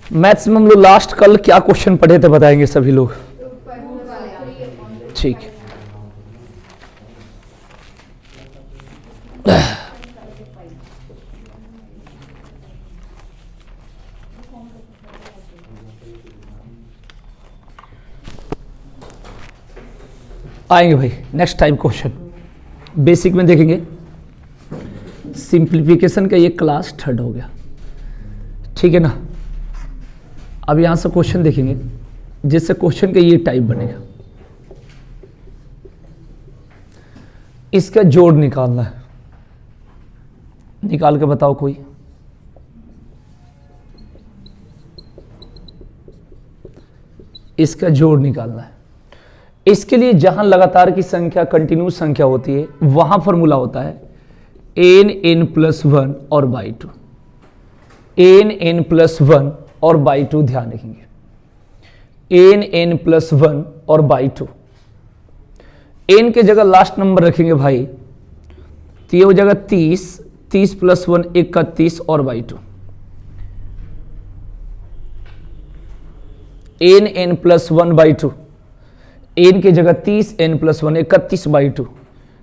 Maths में हम लोग लास्ट कल क्या क्वेश्चन पढ़े थे बताएंगे सभी लोग? ठीक है, आएंगे भाई। नेक्स्ट टाइम क्वेश्चन बेसिक में देखेंगे। सिंप्लीफिकेशन का ये क्लास थर्ड हो गया, ठीक है ना। अब यहां से क्वेश्चन देखेंगे जिससे क्वेश्चन का ये टाइप बनेगा। इसका जोड़ निकालना है, निकाल के बताओ कोई। इसका जोड़ निकालना है। इसके लिए जहां लगातार की संख्या कंटिन्यूस संख्या होती है वहां फॉर्मूला होता है n+1 और बाई 2। n+1 और बाई 2 ध्यान रखेंगे, n+1 और बाई 2। n के जगह लास्ट नंबर रखेंगे भाई, तो ये हो जाएगा 30, 30 + 1 31 और बाई 2। n+1 बाई 2, n की जगह 30, n+1 31 बाई 2।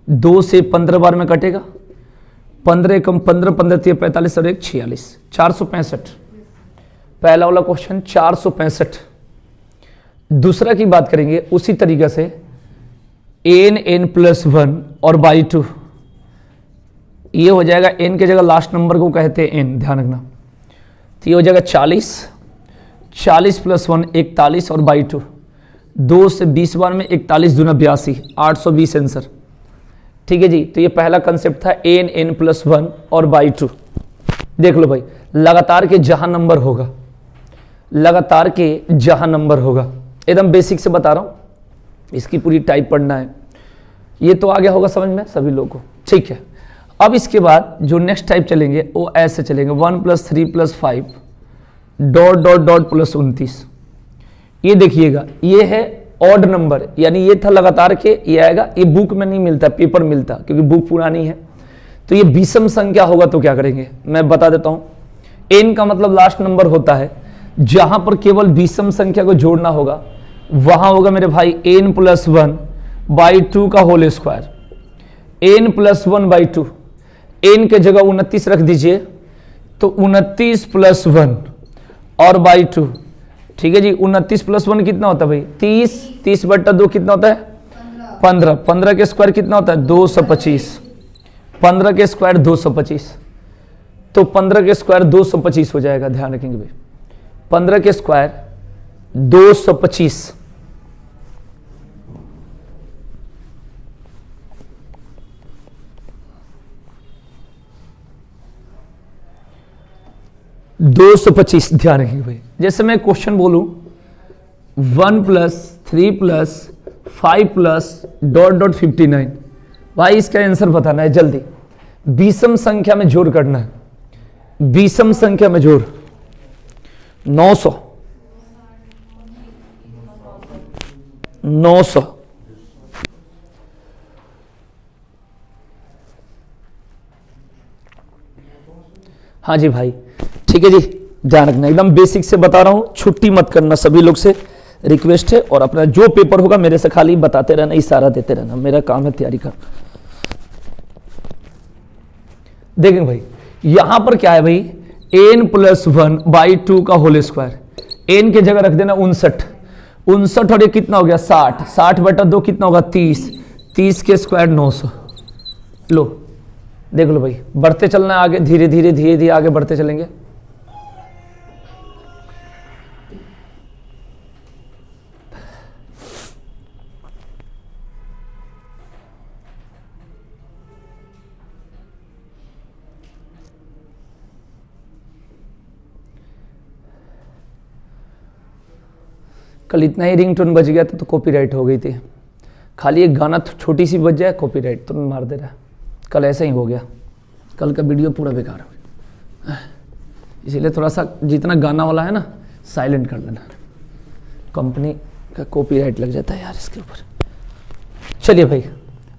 2 से 15 बार में कटेगा, 15 कम 15, 15 3 45 और 1 46, 465। पहला वाला क्वेश्चन 465। दूसरा की बात करेंगे उसी तरीके से n+1 और बाई 2। ये हो जाएगा n के जगह लास्ट नंबर को कहते हैं n, ध्यान रखना। तो ये हो जाएगा 40, 40 + 1 41 और बाई 2। 2 से 20 बार में 41 दूना 82, 820 आंसर। ठीक है जी। तो ये पहला कंसेप्ट था n+1 और बाई 2। देख लो भाई, लगातार के जहां नंबर होगा, लगातार के जहां नंबर होगा, एकदम बेसिक से बता रहा हूं, इसकी पूरी टाइप पढ़ना है। ये तो आ गया होगा समझ में सभी लोगों को, ठीक है। अब इसके बाद जो नेक्स्ट टाइप चलेंगे वो ऐसे चलेंगे 1 + 3 + 5 ... +29। ये देखिएगा, ये है ऑड नंबर, यानी ये था लगातार के, ये आएगा। ये बुक में नहीं मिलता, पेपर मिलता, क्योंकि बुक पुरानी है। तो ये विषम संख्या होगा तो क्या करेंगे मैं बता देता हूं। n का मतलब लास्ट नंबर होता है, जहां पर केवल विषम संख्या को जोड़ना होगा वहां होगा मेरे भाई n+1 बाई 2 का whole square. n+1 by 2, n के जगह 29 रख दीजिए, तो 29 + 1 और बाई 2। ठीक है जी। 29 + 1 कितना होता है भाई? 30, 30/2 कितना होता है? 15, 15 के स्क्वायर कितना होता है? 225, 15 के स्क्वायर 225। तो 15 के स्क्वायर 225 हो जाएगा, ध्यान रखेंगे भाई। 15 के स्क्वायर 225। ध्यान रखेंगे भाई। जैसे मैं क्वेश्चन बोलूं 1 + 3 + 5 + ... 59, भाई इसका आंसर बताना है जल्दी। विषम संख्या में जोड़ करना है, विषम संख्या में जोड़। 900, 900। हाँ जी भाई, ठीक है जी। ध्यान रखना, एकदम बेसिक से बता रहा हूं, छुट्टी मत करना, सभी लोग से रिक्वेस्ट है। और अपना जो पेपर होगा मेरे से खाली बताते रहना, इशारा देते रहना, मेरा काम है तैयारी का। देखेंगे भाई, यहां पर क्या है भाई? n+1 बाई 2 का होल स्क्वायर। n के जगह रख देना 59, 59 और ये कितना हो गया? 60, 60/2 कितना होगा? 30, 30 के स्क्वायर 900। लो देख लो भाई, बढ़ते चलना आगे, धीरे धीरे धीरे धीरे आगे बढ़ते चलेंगे। कल इतना ही रिंगटोन बज गया था तो कॉपीराइट हो गई थी। खाली एक गाना छोटी सी बज जाए कॉपीराइट तो मार दे रहा है। कल ऐसा ही हो गया, कल का वीडियो पूरा बेकार हो गया। इसीलिए थोड़ा सा जितना गाना वाला है ना साइलेंट कर लेना, कंपनी का कॉपीराइट लग जाता है यार इसके ऊपर। चलिए भाई,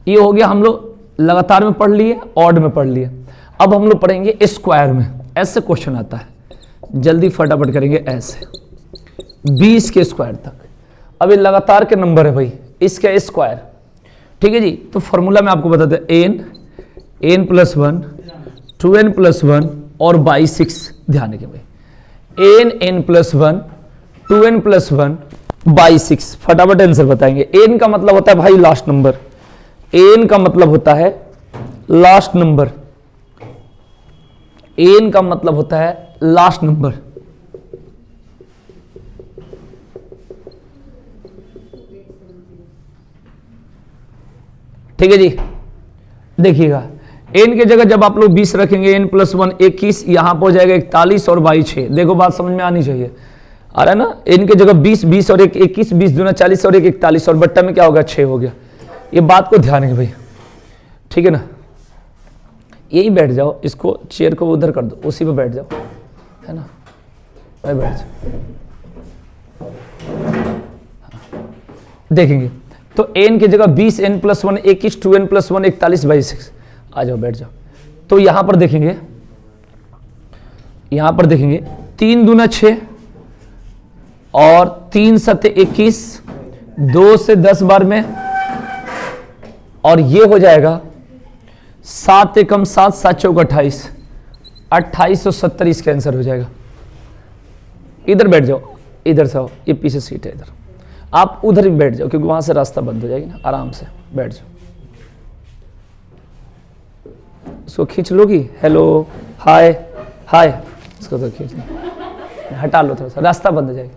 ये हो गया, हम लोग लगातार में पढ़ लिए, ऑड में पढ़ लिए। अब हम लोग पढ़ेंगे स्क्वायर में। ऐसे क्वेश्चन आता है, जल्दी फटाफट करेंगे ऐसे 20 के स्क्वायर तक। अब ये लगातार के नंबर है भाई, इसका स्क्वायर, ठीक है जी। तो फॉर्मूला में आपको बताते हैं n प्लस 1 2n प्लस 1 और बाई 6। ध्यान रखिए भाई, n plus 1 2n plus 1 by 6। फटाफट आंसर बताएंगे। n का मतलब होता है भाई लास्ट नंबर, n का मतलब होता है लास्ट नंबर, n का मतलब होता है लास्ट नंबर। ठीक है जी, देखिएगा n की जगह जब आप लोग 20 रखेंगे, n प्लस 1 21, यहां पर हो जाएगा 41 और बाई 6। देखो बात समझ में आनी चाहिए, आ रहा है ना। n की जगह 20, 20 और 1 21, 20 दूना 40 और 1 41 और बट्टा में क्या होगा 6 हो गया। ये बात को ध्यान है भाई, ठीक है ना। यही बैठ जाओ, इसको चेयर को उधर कर दो, उसी पे बैठ जाओ, है ना, वही बैठ जाओ। देखेंगे तो n की जगह 20, n plus 1 21, 2n plus 1 41 by 6। आ जाओ बैठ जाओ। तो यहां पर देखेंगे, यहां पर देखेंगे 3 दूना 6 और 3 सत्ते 21, 2 से 10 बार में, और ये हो जाएगा 7 एकम 7, 7 चौक 28, 2870 इसका आंसर हो जाएगा। इधर बैठ जाओ, इधर से आओ, ये पीछे सीट है इधर, आप उधर भी बैठ जाओ क्योंकि वहां से रास्ता बंद हो जाएगी ना। आराम से बैठ जाओ, इसको खींच लोगी, हेलो हाय हाय, इसको तो खींच लो, हटा लो थोड़ा सा, रास्ता बंद हो जाएगा।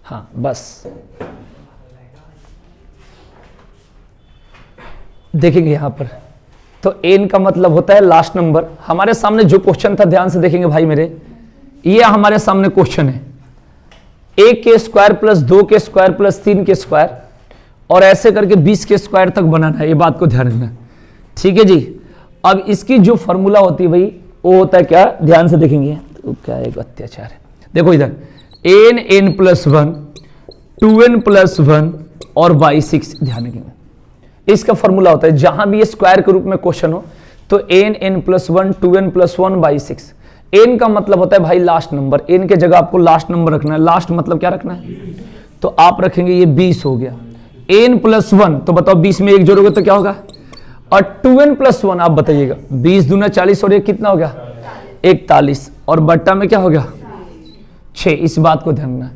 हाँ बस देखेंगे यहां पर, तो n का मतलब होता है लास्ट नंबर। हमारे सामने जो क्वेश्चन था, ध्यान से देखेंगे भाई मेरे, ये हमारे सामने क्वेश्चन है 1 के स्क्वायर प्लस 2 के स्क्वायर प्लस 3 के स्क्वायर, और ऐसे करके 20 के स्क्वायर तक बनाना है। ये बात को ध्यान रखना, ठीक है जी। अब इसकी जो फॉर्मूला होती है भाई, वो होता है क्या, ध्यान से देखेंगे, तो क्या एक अत्याचार है। देखो इधर n प्लस 1 2n प्लस 1 और बाई 6। ध्यान रखेंगे इसका फॉर्मूला होता है, जहां भी ये स्क्वायर के रूप में क्वेश्चन हो तो n plus 1 2n plus 1 by 6। n का मतलब होता है भाई लास्ट नंबर, n के जगह आपको लास्ट नंबर रखना है। लास्ट मतलब क्या रखना है, तो आप रखेंगे ये 20 हो गया। n प्लस 1, तो बताओ 20 में 1 जोड़ोगे तो क्या होगा, और 2n प्लस 1 आप बताइएगा, 20 दूना 40 और 1 कितना हो गया 41, और बट्टा में क्या हो गया 6। इस बात को ध्यान रखना,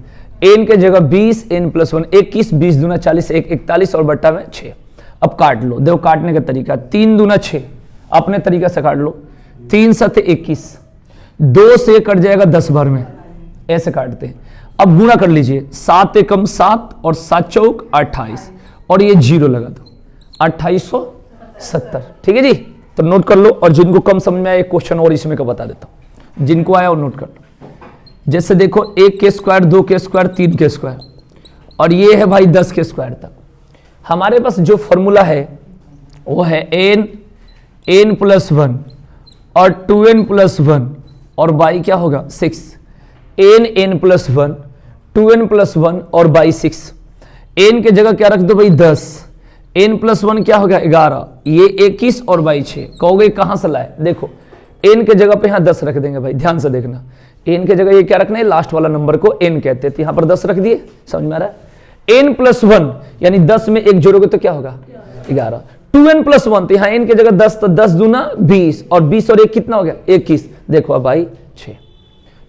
n के जगह 20, n प्लस 1 21, 20 दूना 40, 1 41 और बट्टा में 6। अब काट लो, देखो काटने का तरीका, 3 दूना 6, अपने तरीका से काट लो, 3 सत्ते 21, 2 से कट जाएगा 10 बार में, ऐसे काटते हैं। अब गुणा कर लीजिए, 7 एकम 7 और 7 चौक 28, और ये 0 लगा दो, 2870। ठीक है जी, तो नोट कर लो। और जिनको कम समझ में आया एक क्वेश्चन और इसमें का बता देता हूं, जिनको आया वो नोट कर लो। जैसे देखो 1 के स्क्वायर, 2 के स्क्वायर, 3 के स्क्वायर, और ये है भाई 10 के स्क्वायर तक। हमारे पास जो फॉर्मूला है वो है n प्लस 1 और 2n प्लस 1 और बाई क्या होगा 6। n प्लस 1 2n प्लस 1 और बाई 6। n के जगह क्या रख दो भाई 10, n प्लस 1 क्या होगा 11, ये 21 और बाई 6। कहोगे कहां से लाए, देखो n के जगह पे यहां 10 रख देंगे भाई, ध्यान से देखना। n के जगह ये क्या रखना है, लास्ट वाला नंबर को n कहते हैं, तो यहां पर 10 रख दिए, समझ में आ रहा है। n प्लस 1 यानी 10 में 1 जोड़ोगे तो क्या होगा 11। 2n प्लस 1, तो यहां n की जगह 10, तो 10 दूना 20, और 20 और 1 कितना हो गया 21। देखो अब भाई 6।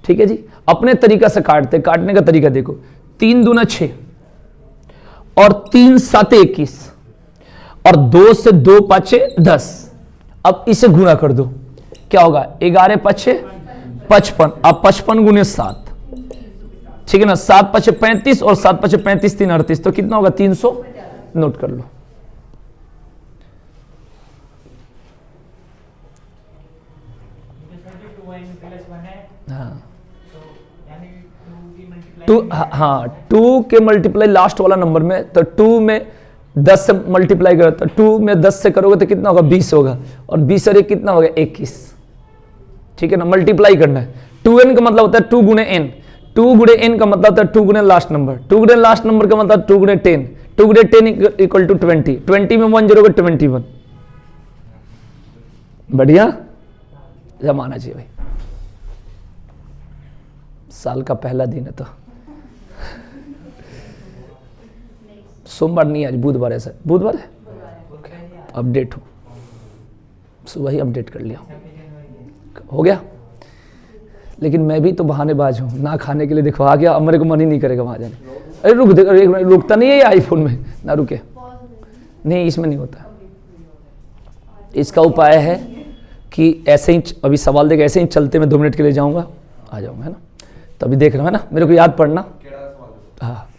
ठीक है जी, अपने तरीका से काटते, काटने का तरीका देखो, 3 दूना 6 और 3 साते 21, और 2 से 2 पाँचे 10। अब इसे गुणा कर दो, क्या होगा 11 पाँचे 55, अब 55 गुने 7, ठीक है ना, 7 पाँचे 35 और 7 पाँचे 35, 3 38, तो कितना होगा 300। नोट कर लो। हाँ 2 के मल्टीप्लाई लास्ट वाला नंबर में, तो 2 में 10 से मल्टीप्लाई करो, तो 2 में 10 से करोगे तो कितना होगा 20 होगा, और 20 और 1 कितना होगा 21। ठीक है ना, मल्टीप्लाई करना है। 2n का मतलब होता है 2 गुणे n, 2 गुणे n का मतलब होता है 2 गुणे लास्ट नंबर, 2 गुणे लास्ट नंबर का मतलब 2 गुणे 10, 2 गुणे 10 इक्वल टू 20, 20 में 1 जोड़ोगे 21, बढ़िया जमाना चाहिए भाई, साल का पहला दिन है तो सोमवार नहीं, आज बुधवार है सर, बुधवार है, अपडेट हो, सुबह ही अपडेट कर लिया, हो गया। लेकिन मैं भी तो बहानेबाज हूँ, ना खाने के लिए देखो आ गया, मेरे को मन ही नहीं करेगा वहाँ जाने। अरे रुक दे, एक मिनट, रुकता नहीं है ये आईफोन में, ना रुके, नहीं इसमें नहीं होता। इसका उपाय है कि ऐसे ही अभी सवाल देकर ऐसे ही चलते मैं 2 मिनट के लिए जाऊँगा, आ जाऊँगा, है ना। तो अभी देख रहा हूँ, है ना, मेरे को याद पड़ना। हाँ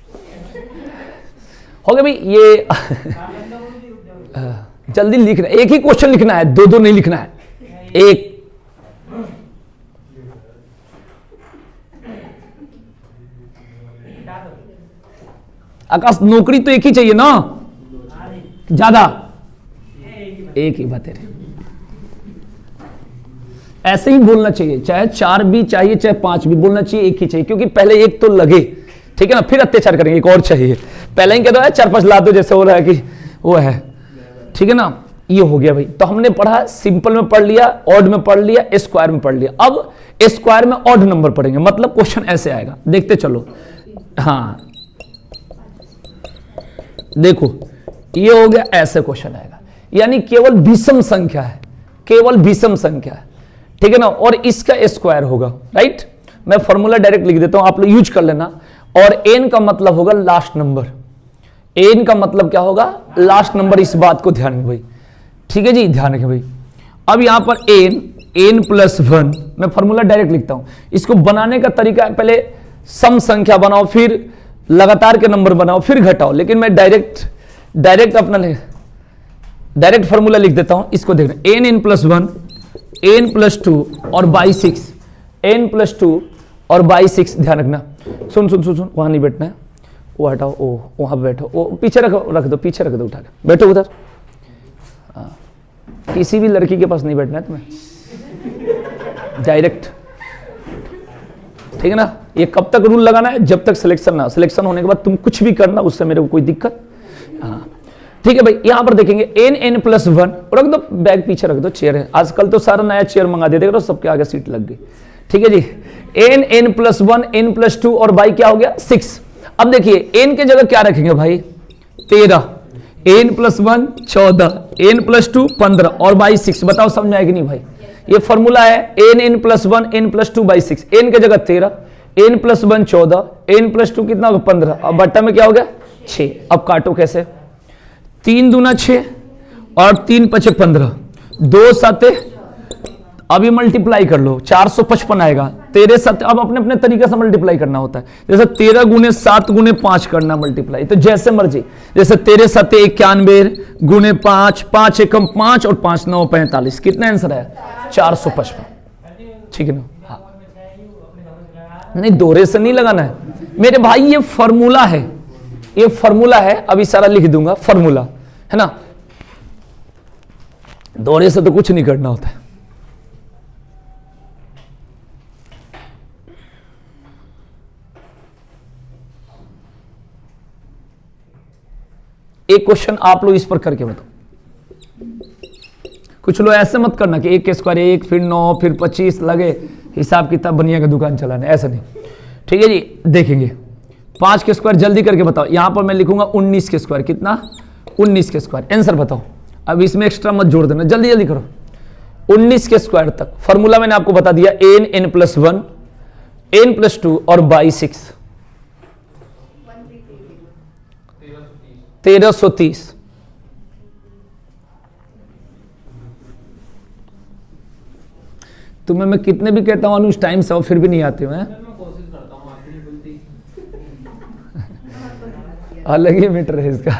हो गया भाई ये जल्दी लिखना, एक ही क्वेश्चन लिखना है, 2-2 नहीं लिखना है, एक। आकाश नौकरी तो एक ही चाहिए ना, ज्यादा एक ही बात है, ऐसे ही बोलना चाहिए, चाहे 4 भी चाहिए चाहे 5 भी बोलना चाहिए, एक ही चाहिए, क्योंकि पहले एक तो लगे, ठीक है ना, फिर अत्याचार करेंगे, एक और चाहिए, पहले ही कहता है 4-5 ला दो, जैसे हो रहा है कि वो है, ठीक है ना। ये हो गया भाई, तो हमने पढ़ा, सिंपल में पढ़ लिया, ऑड में पढ़ लिया, स्क्वायर में पढ़ लिया। अब स्क्वायर में ऑड नंबर पढ़ेंगे, मतलब क्वेश्चन ऐसे आएगा, देखते चलो। हाँ देखो ये हो गया, ऐसे क्वेश्चन आएगा, यानी केवल विषम संख्या है, केवल विषम संख्या है, ठीक है ना, और इसका स्क्वायर होगा, राइट। मैं फॉर्मूला डायरेक्ट लिख देता हूं, आप लोग यूज कर लेना। और एन का मतलब होगा लास्ट नंबर, एन का मतलब क्या होगा, लास्ट नंबर, इस बात को ध्यान में भाई, ठीक है जी, ध्यान रखें भाई। अब यहां पर एन प्लस 1, मैं फॉर्मूला डायरेक्ट लिखता हूं। इसको बनाने का तरीका, पहले सम संख्या बनाओ, फिर लगातार के नंबर बनाओ, फिर घटाओ, लेकिन मैं डायरेक्ट अपना डायरेक्ट फॉर्मूला लिख देता हूं। इसको देखना, एन प्लस 1, एन प्लस 2 और बाई 6, एन प्लस 2 और बाई 6। ध्यान रखना, सुन सुन सुन सुन, वहां नहीं बैठना है, वो हटाओ, ओ वहां बैठो, वो पीछे रख दो, पीछे रख दो, उठा के बैठो उधर। किसी भी लड़की के पास नहीं बैठना है तुम्हें, डायरेक्ट, ठीक है ना। ये कब तक रूल लगाना है, जब तक सिलेक्शन ना, सिलेक्शन होने के बाद तुम कुछ भी करना, उससे मेरे को कोई दिक्कत, हाँ ठीक है भाई। यहां पर देखेंगे एन प्लस 1, रख दो, बैग पीछे रख दो, चेयर है, आजकल तो सारा नया चेयर मंगा दे, देख रहे हो सबके आगे सीट लग गई, ठीक है जी। एन प्लस 1, एन प्लस 2 और बाई क्या हो गया 6। अब देखिए एन के जगह क्या रखेंगे भाई 13, एन प्लस 1 14, एन प्लस 2 15 और बाई 6। बताओ समझ में आएगी नहीं भाई, ये फॉर्मूला है N plus 1 N plus 2 by 6। N के जगह 13, एन प्लस 1 14, एन प्लस 2 कितना होगा 15, अब बट्टा में क्या हो गया 6। अब काटो कैसे, 3 दूना 6 और 3 पचे 15, 2 7, अभी मल्टीप्लाई कर लो 455 आएगा, 13 7। अब अपने अपने तरीके से मल्टीप्लाई करना होता है, जैसे 13 गुने 7 गुने 5 करना मल्टीप्लाई, तो जैसे मर्जी, जैसे 13 7 91 गुने 5, 5 एकम 5 और 5 9 45, कितना आंसर है 455, ठीक है ना। हाँ नहीं, दोहरे से नहीं लगाना है मेरे भाई, ये फॉर्मूला है, ये फॉर्मूला है, अभी सारा लिख दूंगा फॉर्मूला, है ना, दोहरे से तो कुछ नहीं करना होता है। एक क्वेश्चन आप लोग इस पर करके बताओ, कुछ लोग ऐसे मत करना कि 1 के स्क्वायर 1, फिर 9, फिर 25 लगे, हिसाब किताब बनिया का दुकान चलाने, ऐसा नहीं, ठीक है जी। देखेंगे 5 के स्क्वायर जल्दी करके बताओ, यहां पर मैं लिखूंगा 19 के स्क्वायर, कितना 19 के स्क्वायर, आंसर बताओ। अब इसमें एक्स्ट्रा मत जोड़ देना, जल्दी जल्दी करो, 19 के स्क्वायर तक। फॉर्मूला मैंने आपको बता दिया, एन प्लस 1, एन प्लस 2 और बाई 6, 1330। तुम्हें मैं कितने भी कहता हूं अनुज टाइम से, फिर भी नहीं आते हो, अलग ही मीटर है इसका।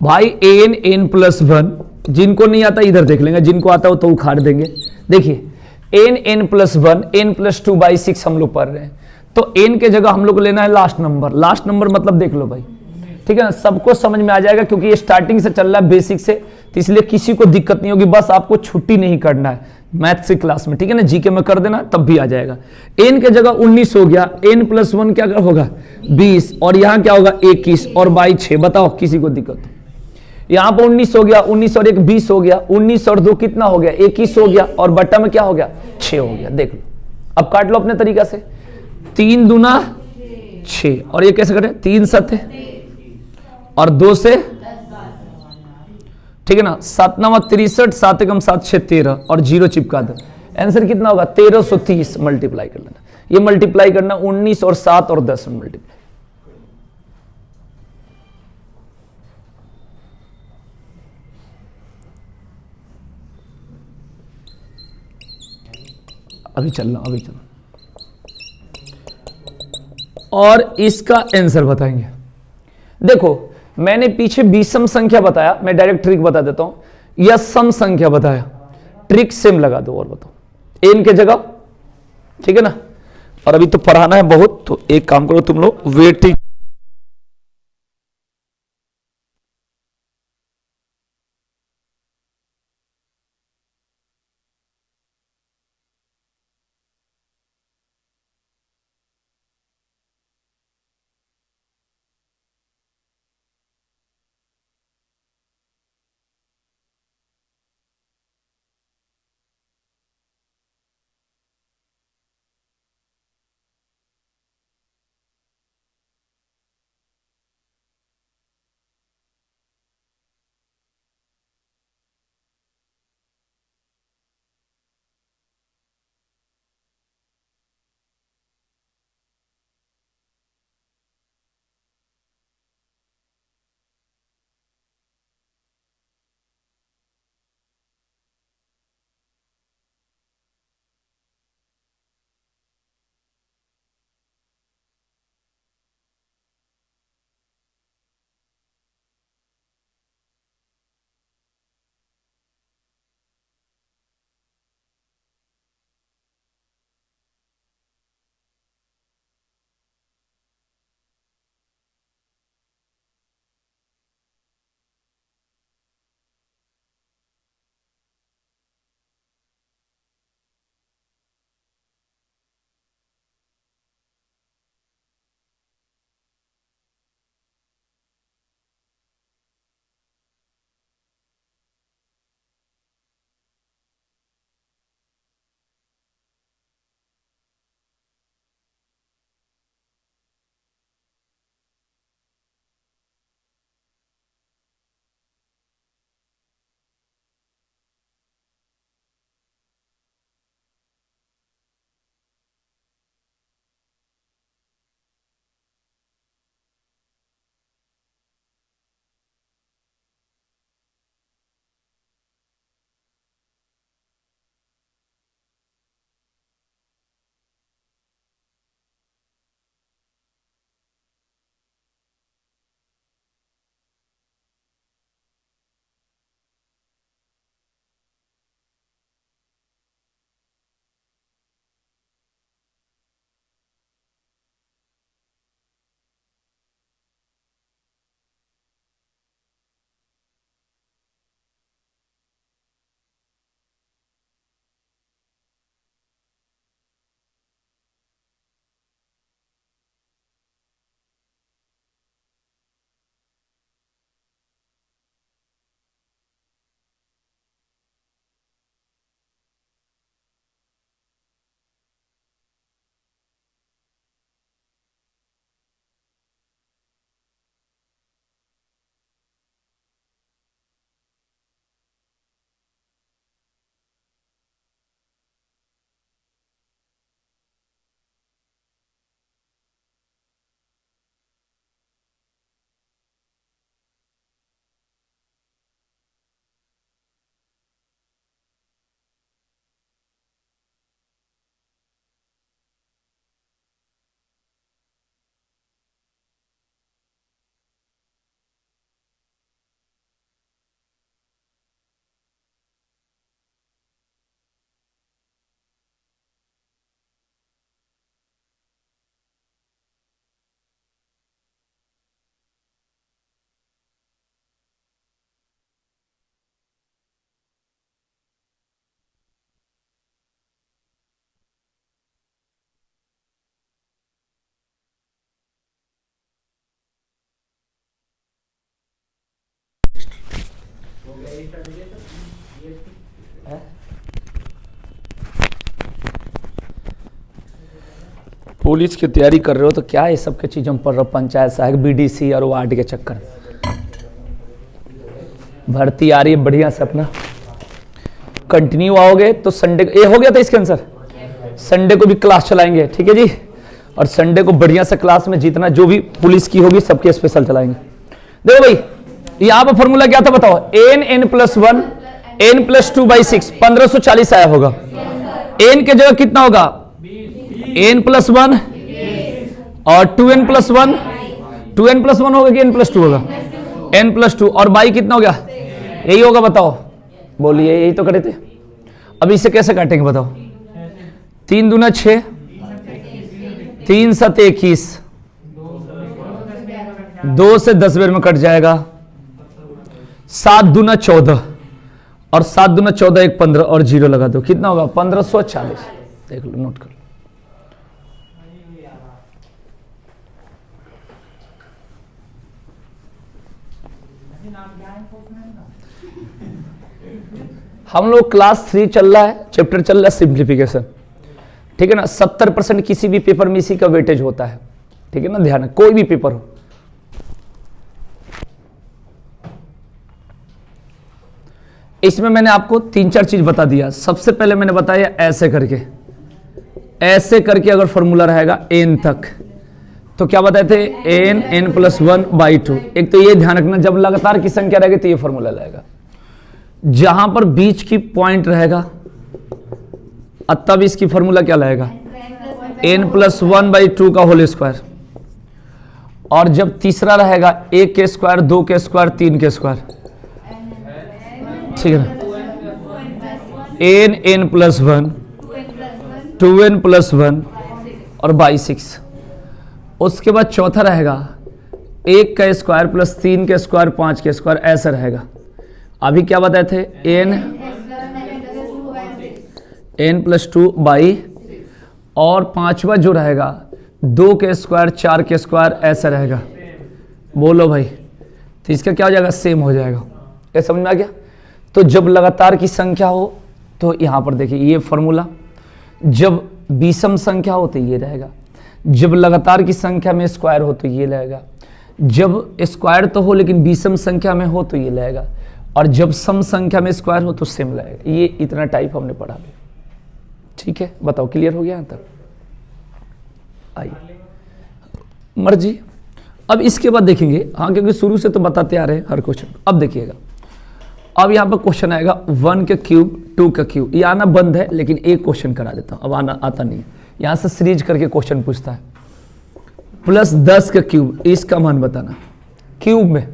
भाई एन प्लस 1, जिनको नहीं आता इधर देख लेंगे, जिनको आता हो तो उखाड़ देंगे। देखिए N plus 1, N plus 2 by 6 हम लोग पढ़ रहे हैं, तो एन के जगह हम लोग को लेना है लास्ट नंबर। लास्ट नंबर मतलब देख लो भाई, ठीक है ना, सबको समझ में आ जाएगा क्योंकि ये स्टार्टिंग से चल रहा है बेसिक से, तो इसलिए किसी को दिक्कत नहीं होगी, बस आपको छुट्टी नहीं करना है मैथ्स की क्लास में, ठीक है ना, जीके में कर देना तब भी आ जाएगा। एन के जगह 19 हो गया, एन प्लस 1 क्या होगा 20, और यहां क्या होगा 21 और बाई 6। बताओ किसी को दिक्कत, यहां पर 19 हो गया, 19 और 1 20 हो गया, 19 और 2 कितना हो गया 21 हो गया, और बट्टा में क्या हो गया 6 हो गया। देख लो, अब काट लो अपने तरीका से, 3 दूना 6, और ये कैसे करें 3 सत्य और 2 से, ठीक है ना, 7 नवा 63, 7 एकम 7 6 13 और 0 चिपका दो। आंसर कितना होगा 1330 मल्टीप्लाई कर लेना, ये मल्टीप्लाई करना 19 और 7 और 10 में मल्टीप्लाई। अभी चलना, अभी चलना, और इसका आंसर बताएंगे। देखो मैंने पीछे विषम संख्या बताया, मैं डायरेक्ट ट्रिक बता देता हूं, या सम संख्या बताया, ट्रिक सेम लगा दो और बताओ एन के जगह, ठीक है ना। और अभी तो पढ़ाना है बहुत, तो एक काम करो तुम लोग वेटिंग पुलिस की तैयारी कर रहे हो तो क्या ये सब के चीज़ों में पढ़ रहे हो, पंचायत सहायक, बीडीसी और वार्ड के चक्कर। भर्ती आ रही है बढ़िया से, अपना कंटिन्यू आओगे तो संडे ये हो गया था इसके आंसर। संडे को भी क्लास चलाएंगे, ठीक है जी, और संडे को बढ़िया से क्लास में जितना जो भी पुलिस की होगी सबके स्पेशल चलाएंगे। देखो भाई यहाँ पर फॉर्मूला क्या था बताओ, n+1 n+2/6 1540 आया होगा। n के जगह कितना होगा, n+1 और 2n+1, 2n+1 होगा कि n+2 होगा, n+2 और बाई कितना हो गया, यही होगा बताओ, बोलिए यही तो करे थे। अब इसे कैसे काटेंगे बताओ, 3 दूना 6, 3 7 21, 2 से 10 बेर में कट जाएगा, 7 दूना 14 और 7 दूना 14 1 15 और 0 लगा दो, कितना होगा 1540। देख लो, नोट कर लो। हम लोग क्लास 3 चल रहा है, चैप्टर चल रहा है सिंप्लीफिकेशन, ठीक है ना। 70% किसी भी पेपर में इसी का वेटेज होता है, ठीक है ना, ध्यान है, कोई भी पेपर हो। इसमें मैंने आपको 3-4 चीज बता दिया। सबसे पहले मैंने बताया ऐसे करके अगर फॉर्मूला रहेगा n तक, तो क्या बताए थे, n+1/2। एक तो ये ध्यान रखना, जब लगातार की संख्या रहेगी तो ये फॉर्मूला रहेगा। जहां पर बीच की पॉइंट रहेगा तब इसकी फॉर्मूला क्या रहेगा, n+1/2 का होल स्क्वायर। और जब तीसरा रहेगा 1 के स्क्वायर, 2 के स्क्वायर, 3 के स्क्वायर, ठीक है ना, n+1, 2n+1 और बाई 6। उसके बाद चौथा रहेगा 1 का स्क्वायर प्लस 3 के स्क्वायर, 5 के स्क्वायर, ऐसा रहेगा। अभी क्या बताए थे, n+2/, और पांचवा जो रहेगा 2 के स्क्वायर, 4 के स्क्वायर, ऐसा रहेगा। बोलो भाई, तो इसका क्या हो जाएगा, सेम हो जाएगा। ये समझ में आ गया। तो जब लगातार की संख्या हो तो यहां पर देखिए ये फॉर्मूला, जब विषम संख्या हो तो ये रहेगा, जब लगातार की संख्या में स्क्वायर हो तो ये रहेगा, जब स्क्वायर तो हो लेकिन विषम संख्या में हो तो ये रहेगा, और जब सम संख्या में स्क्वायर हो तो सेम रहेगा। ये इतना टाइप हमने पढ़ा भी, ठीक है। बताओ क्लियर हो गया यहां तक, आइए मर्जी। अब इसके बाद देखेंगे, हाँ क्योंकि शुरू से तो बताते आ रहे हैं हर क्वेश्चन। अब देखिएगा, अब यहाँ पर क्वेश्चन आएगा 1 का क्यूब, 2 का क्यूब। ये आना बंद है लेकिन एक क्वेश्चन करा देता हूँ, अब आना आता नहीं है। यहाँ से सीरीज करके क्वेश्चन पूछता है, +10 का क्यूब, इसका मान बताना क्यूब में।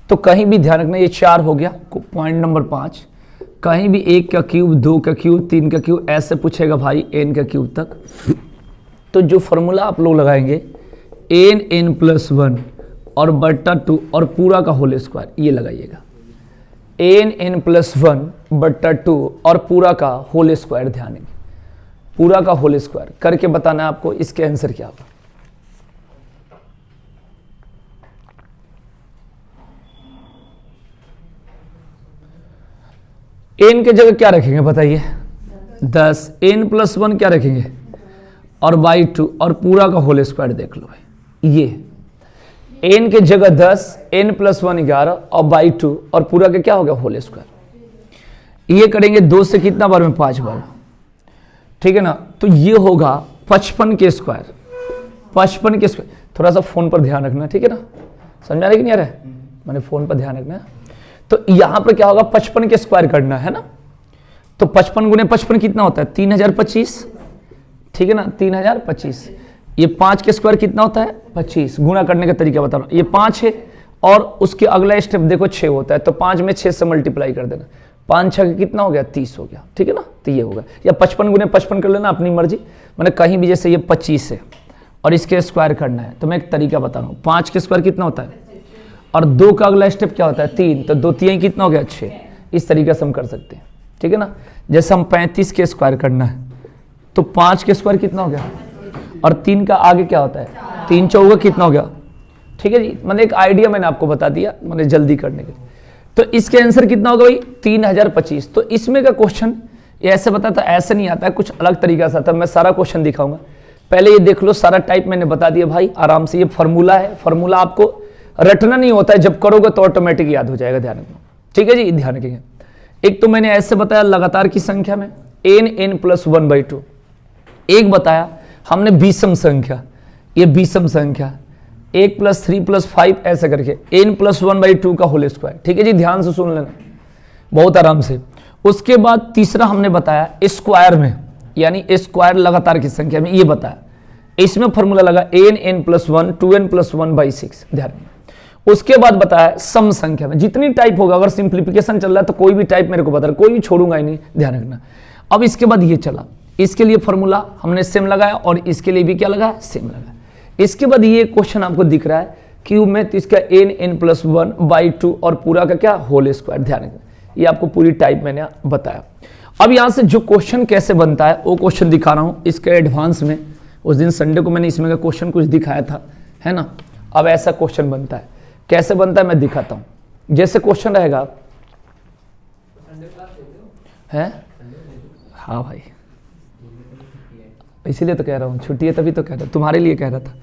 तो कहीं भी ध्यान रखना, ये 4 हो गया, पॉइंट नंबर 5। कहीं भी 1 का क्यूब, 2 का क्यूब, 3 का क्यूब, ऐसे पूछेगा भाई n का क्यूब तक। तो जो फॉर्मूला आप लोग लगाएंगे n+1 और बट्टा 2 और पूरा का होल स्क्वायर, ये लगाइएगा। n+1/2 और पूरा का होल स्क्वायर, ध्यान देंगे पूरा का होल स्क्वायर करके बताना है आपको इसके आंसर क्या होगा। n के जगह क्या रखेंगे बताइए, 10, n+1 क्या रखेंगे और बाई 2 और पूरा का होल स्क्वायर देख लो भाई। ये n के जगह 10, n+1 11 और बाई 2 और पूरा का क्या हो गया होल स्क्वायर। ये करेंगे 2 से कितना बार में 5 बार, ठीक है ना। तो ये होगा 55 के स्क्वायर, 55 के स्क्वायर। थोड़ा सा फोन पर ध्यान रखना, ठीक है ना, समझा रहे कि नहीं आ रहा है, मैंने फोन पर ध्यान रखना। तो यहां पर क्या होगा, 55 के स्क्वायर करना है ना। तो 55 गुने 55 कितना होता है, 3025, ठीक है ना, 3025। ये 5 के स्क्वायर कितना होता है, 25। गुणा करने का तरीका बता रहा हूं, ये 5 है और उसके अगला स्टेप देखो 6 होता है, तो 5 में 6 से मल्टीप्लाई कर देना, 5 6 कितना हो गया, 30 हो गया, ठीक है ना। तो ये होगा, या 55 गुने 55 कर लेना अपनी मर्जी, मैंने कहीं भी, जैसे ये 25 है और इसके स्क्वायर करना है तो मैं एक तरीका बता रहा हूँ। 5 के स्क्वायर कितना होता है और 2 का अगला स्टेप क्या होता है, 3, तो 2 3 कितना हो गया, 6। इस तरीके से हम कर सकते हैं, ठीक है ना। जैसे हम 35 के स्क्वायर करना है तो 5 के स्क्वायर कितना हो गया और 3 का आगे क्या होता है, 3 चौका कितना हो गया, ठीक है जी। मतलब एक आइडिया मैंने आपको बता दिया, मैंने जल्दी करने के लिए, तो इसके आंसर कितना होगा भाई 3025। तो इसमें का क्वेश्चन ये ऐसे बताता, ऐसे नहीं आता है, कुछ अलग तरीका से आता है। मैं सारा क्वेश्चन दिखाऊंगा, पहले ये देख लो, सारा टाइप मैंने बता दिया भाई आराम से। ये फार्मूला है, फार्मूला आपको रटना नहीं होता है, जब करोगे तो ऑटोमेटिक याद हो जाएगा, ध्यान रखना, ठीक है जी, ध्यान रखिएगा। एक तो मैंने ऐसे बताया लगातार की संख्या में n+1/2, एक बताया हमने विषम संख्या, ये विषम संख्या 1 + 3 + 5 ऐसे करके n+1/2 का होल स्क्वायर, ठीक है जी, ध्यान से सुन लेना बहुत आराम से। उसके बाद तीसरा हमने बताया स्क्वायर में, यानी स्क्वायर लगातार की संख्या में, ये बताया, इसमें फॉर्मूला लगा n+1 2n+1/6, ध्यान। उसके बाद बताया सम संख्या में, जितनी टाइप होगा, अगर सिंप्लीफिकेशन चल रहा है तो कोई भी टाइप मेरे को बता रहा, कोई भी छोड़ूंगा ही नहीं, ध्यान रखना। अब इसके बाद ये चला, इसके लिए फॉर्मूला हमने सेम लगाया और इसके लिए भी क्या लगाया, सेम लगाया। इसके बाद ये क्वेश्चन आपको दिख रहा है क्यू में, तो इसका n+1/2 और पूरा का क्या होल स्क्वायर, ध्यान रखना, ये आपको पूरी टाइप मैंने बताया। अब यहां से जो क्वेश्चन कैसे बनता है वो क्वेश्चन दिखा रहा हूं इसके एडवांस में। उस दिन संडे को मैंने इसमें का क्वेश्चन कुछ दिखाया था, है ना। अब ऐसा क्वेश्चन बनता है, कैसे बनता है मैं दिखाता हूं। जैसे क्वेश्चन रहेगा, है हाँ भाई, इसीलिए तो कह रहा हूं छुट्टी है, तभी तो कह रहा, तुम्हारे लिए कह रहा था।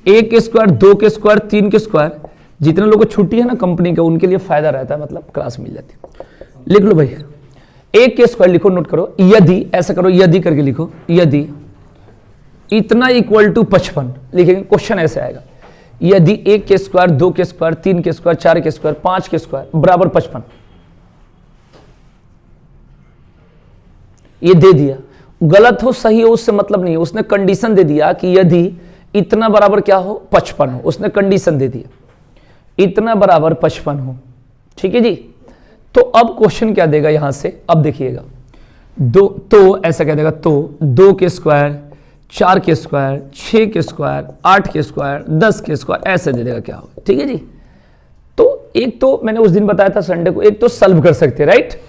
1 के स्क्वायर, 2 के स्क्वायर, 3 के स्क्वायर, जितने लोगों को छुट्टी है ना कंपनी का, उनके लिए फायदा रहता है, मतलब क्लास मिल जाती है। लिख लो भाई, 1 के स्क्वायर लिखो, नोट करो, यदि ऐसा करो, यदि करके लिखो, यदि इतना = 55 लिखेंगे, क्वेश्चन ऐसे आएगा, यदि 1 के स्क्वायर, 2 के स्क्वायर, 3 के स्क्वायर, 4 के स्क्वायर, 5 के स्क्वायर बराबर 55, ये दे दिया। गलत हो सही हो उससे मतलब नहीं है, उसने कंडीशन दे दिया कि यदि इतना बराबर क्या हो 55 हो, उसने कंडीशन दे दिया इतना बराबर 55 हो, ठीक है जी। तो अब क्वेश्चन क्या देगा यहां से, अब देखिएगा, दो तो ऐसा कह देगा, तो 2 के स्क्वायर, 4 के स्क्वायर, 6 के स्क्वायर, 8 के स्क्वायर, 10 के स्क्वायर, ऐसे दे देगा क्या होगा, ठीक है जी। तो एक तो मैंने उस दिन बताया था संडे को, एक तो सॉल्व कर सकते हैं, राइट,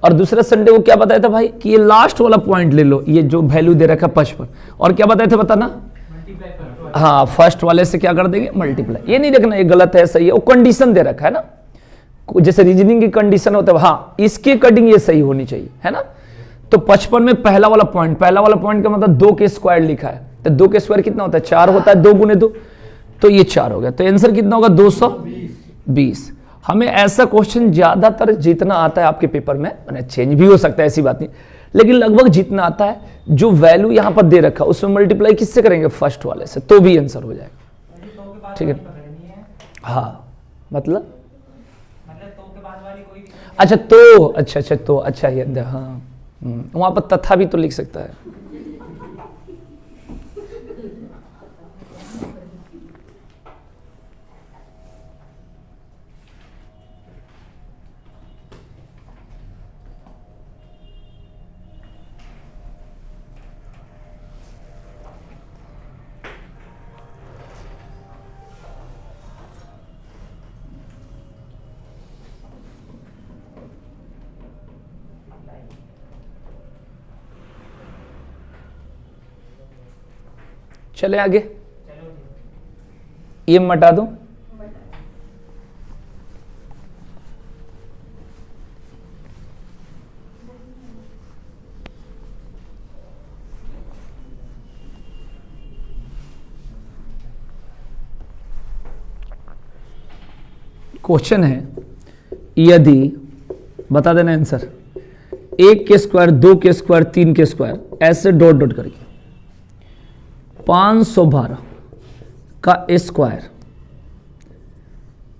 और दूसरा संडे को क्या बताया था भाई कि ये लास्ट वाला पॉइंट ले लो, ये जो वैल्यू दे रखा 55, और क्या बताए थे बताना, हाँ फर्स्ट वाले से क्या कर देंगे, मल्टीप्लाई। ये नहीं देखना ये गलत है सही है, वो कंडीशन दे रखा है ना, जैसे रीजनिंग की कंडीशन होता है, हाँ इसके अकॉर्डिंग ये सही होनी चाहिए, है ना। तो 55 में पहला वाला पॉइंट का मतलब 2 के स्क्वायर लिखा है, तो 2 के स्क्वायर कितना होता है, 4 होता है, 2 × 2, तो ये 4 हो गया। तो आंसर कितना होगा 220। हमें ऐसा क्वेश्चन ज्यादातर जितना आता है आपके पेपर में, चेंज भी हो सकता है ऐसी बात नहीं, लेकिन लगभग जितना आता है, जो वैल्यू यहां पर दे रखा उसमें मल्टीप्लाई किससे करेंगे, फर्स्ट वाले से, तो भी आंसर हो जाएगा, ठीक है। हाँ मतलब अच्छा तो अच्छा तो अच्छा ही, हाँ वहां पर तथा भी तो लिख सकता है। चले आगे, ये मटा दूं, क्वेश्चन है यदि, बता देना आंसर, 1 के स्क्वायर, 2 के स्क्वायर, 3 के स्क्वायर, ऐसे डॉट डॉट करके 512 का स्क्वायर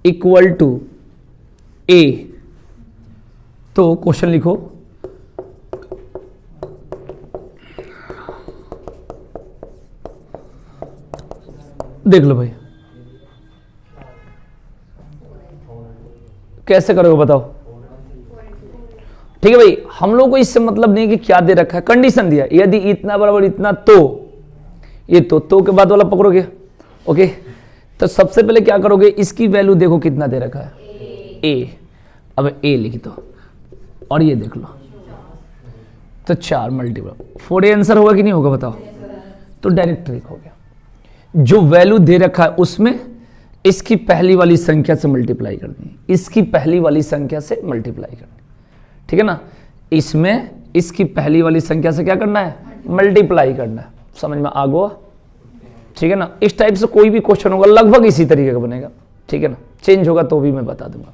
= A, तो क्वेश्चन लिखो, देख लो भाई कैसे करोगे बताओ, ठीक है भाई। हम लोग को इससे मतलब नहीं कि क्या दे रखा है, कंडीशन दिया, यदि इतना बराबर इतना, तो ये तो के बाद वाला पकड़ोगे, ओके। तो सबसे पहले क्या करोगे, इसकी वैल्यू देखो कितना दे रखा है, A, अब A लिख दो, और ये देख लो, तो 4 मल्टीपल 4 आंसर होगा कि नहीं होगा बताओ, तो डायरेक्ट ट्रिक हो गया। जो वैल्यू दे रखा है उसमें इसकी पहली वाली संख्या से मल्टीप्लाई करनी है, इसकी पहली वाली संख्या से मल्टीप्लाई करनी है, ठीक है ना। इसमें इसकी पहली वाली संख्या से क्या करना है, मल्टीप्लाई करना है। समझ में आ गया, ठीक है ना। इस टाइप से कोई भी क्वेश्चन होगा लगभग इसी तरीके का बनेगा, ठीक है ना। चेंज होगा तो भी मैं बता दूंगा।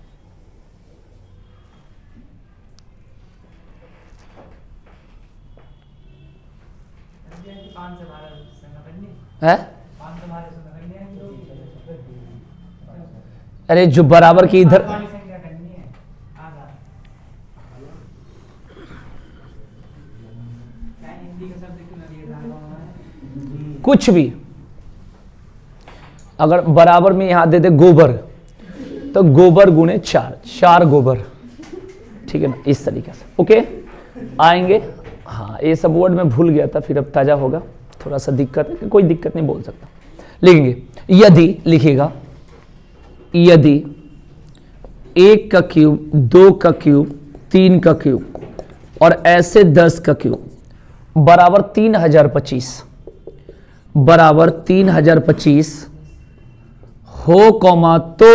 है अरे जो बराबर की इधर कुछ भी अगर बराबर में यहां दे दे गोबर, तो गोबर गुणे 4 गोबर, ठीक है ना, इस तरीके से। ओके आएंगे। हाँ ये सब वर्ड मैं भूल गया था, फिर अब ताजा होगा, थोड़ा सा दिक्कत है, कोई दिक्कत नहीं, बोल सकता। लिखेंगे यदि, लिखिएगा यदि 1 का क्यूब, 2 का क्यूब, 3 का क्यूब और ऐसे 10 का क्यूब बराबर 3025, बराबर 3025 हो कॉमा तो,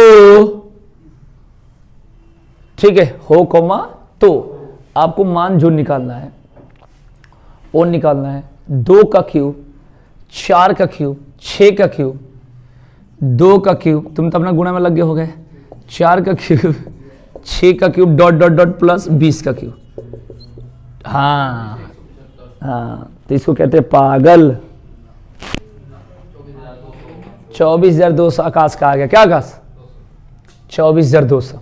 ठीक है, हो कॉमा तो आपको मान जो निकालना है वो निकालना है। 2 का क्यूब, 4 का क्यूब, 6 का क्यूब, 2 का क्यूब, तुम तो अपना गुणा में लग गए हो गए, 4 का क्यूब, 6 का cube dot dot dot plus 20 का क्यूब। हाँ हाँ, तो इसको कहते हैं पागल। 24,200 आकाश का आ गया, क्या आकाश, 24,200।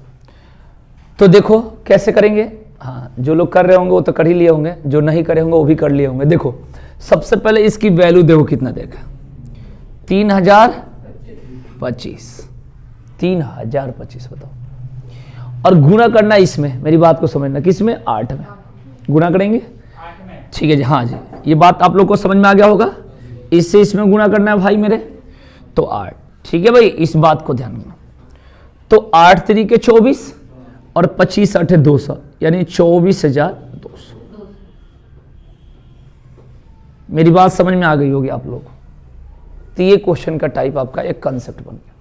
तो देखो कैसे करेंगे। हाँ जो लोग कर रहे होंगे वो तो कर ही लिए होंगे, जो नहीं करे होंगे वो भी कर लिए होंगे। देखो सबसे पहले इसकी वैल्यू देखो कितना देगा, 3025, 3025 बताओ। और गुणा करना इसमें, मेरी बात को समझना, किसमें, 8 में गुणा करेंगे, ठीक है जी। हाँ जी ये बात आप लोग को समझ में आ गया होगा। इससे इसमें गुणा करना है भाई मेरे, तो 8, ठीक है भाई, इस बात को ध्यान रखना। तो 8 तरीके 24 और 25 8 200, यानी 24,200। मेरी बात समझ में आ गई होगी आप लोग को। तो ये क्वेश्चन का टाइप आपका एक कंसेप्ट बन गया।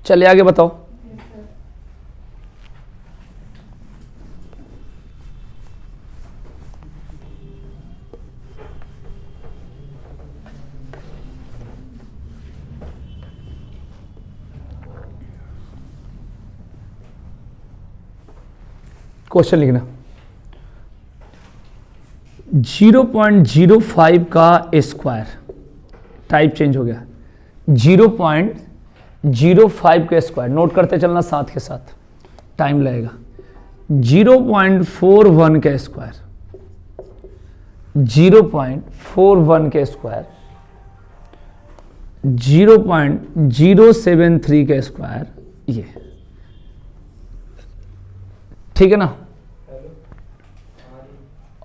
चलिए आगे बताओ। क्वेश्चन लिखना, 0.05 का स्क्वायर, टाइप चेंज हो गया, 0.05 का स्क्वायर, नोट करते चलना साथ के साथ, टाइम लगेगा। 0.41 का स्क्वायर, 0.41 का स्क्वायर, 0.073 का स्क्वायर, ये ठीक है ना।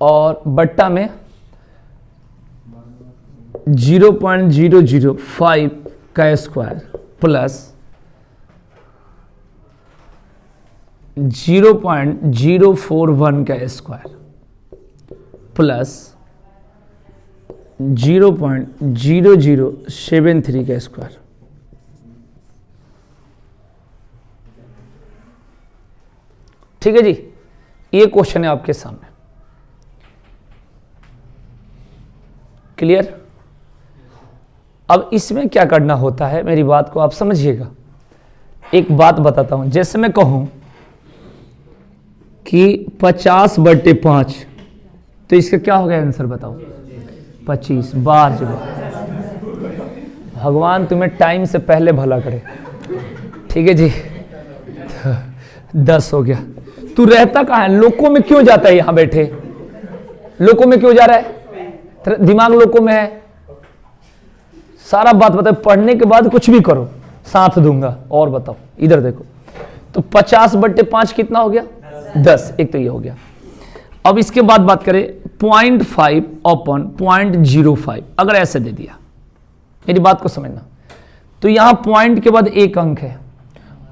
और बट्टा में 0.005 का स्क्वायर प्लस 0.041 का स्क्वायर प्लस 0.0073 का स्क्वायर। ठीक है जी, ये क्वेश्चन है आपके सामने, क्लियर। अब इसमें क्या करना होता है, मेरी बात को आप समझिएगा। एक बात बताता हूं, जैसे मैं कहूं कि 50/5, तो इसका क्या हो गया आंसर बताओ, 25 बार जगह। भगवान तुम्हें टाइम से पहले भला करे, ठीक है जी। 10 हो गया, तू रहता कहाँ है? लोकों में क्यों जाता है? यहां बैठे लोकों में क्यों जा रहा है? दिमाग लोकों में है। सारा बात बताओ, पढ़ने के बाद कुछ भी करो, साथ दूंगा। और बताओ, इधर देखो, तो 50/5 कितना हो गया? 10। एक तो ये हो गया। अब इसके बाद बात करें 0.5 अपॉन 0.05, अगर ऐसे दे दिया, मेरी बात को समझना, तो यहां पॉइंट के बाद 1 अंक है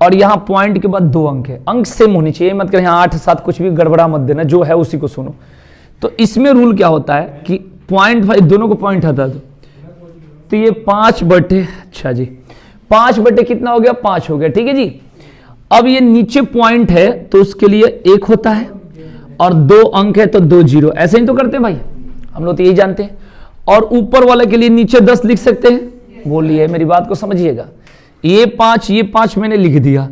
और यहां पॉइंट के बाद 2 अंक है। अंक सेम होनी चाहिए, मत कर यहां 8 7 कुछ भी गड़बड़ा मत देना, जो है उसी को सुनो। तो इसमें रूल क्या होता है कि 0.5 दोनों को पॉइंट हटा दो, तो ये 5/, अच्छा जी 5/ कितना हो गया? 5 हो गया। ठीक है जी। अब ये नीचे पॉइंट है तो उसके लिए 1 होता है और 2 अंक है तो 2 0, ऐसे ही तो करते हैं भाई, हम लोग तो यही जानते हैं। और ऊपर वाले के लिए नीचे 10 लिख सकते हैं। बोलिए, मेरी बात को समझिएगा। ये 5 मैंने लिख दिया,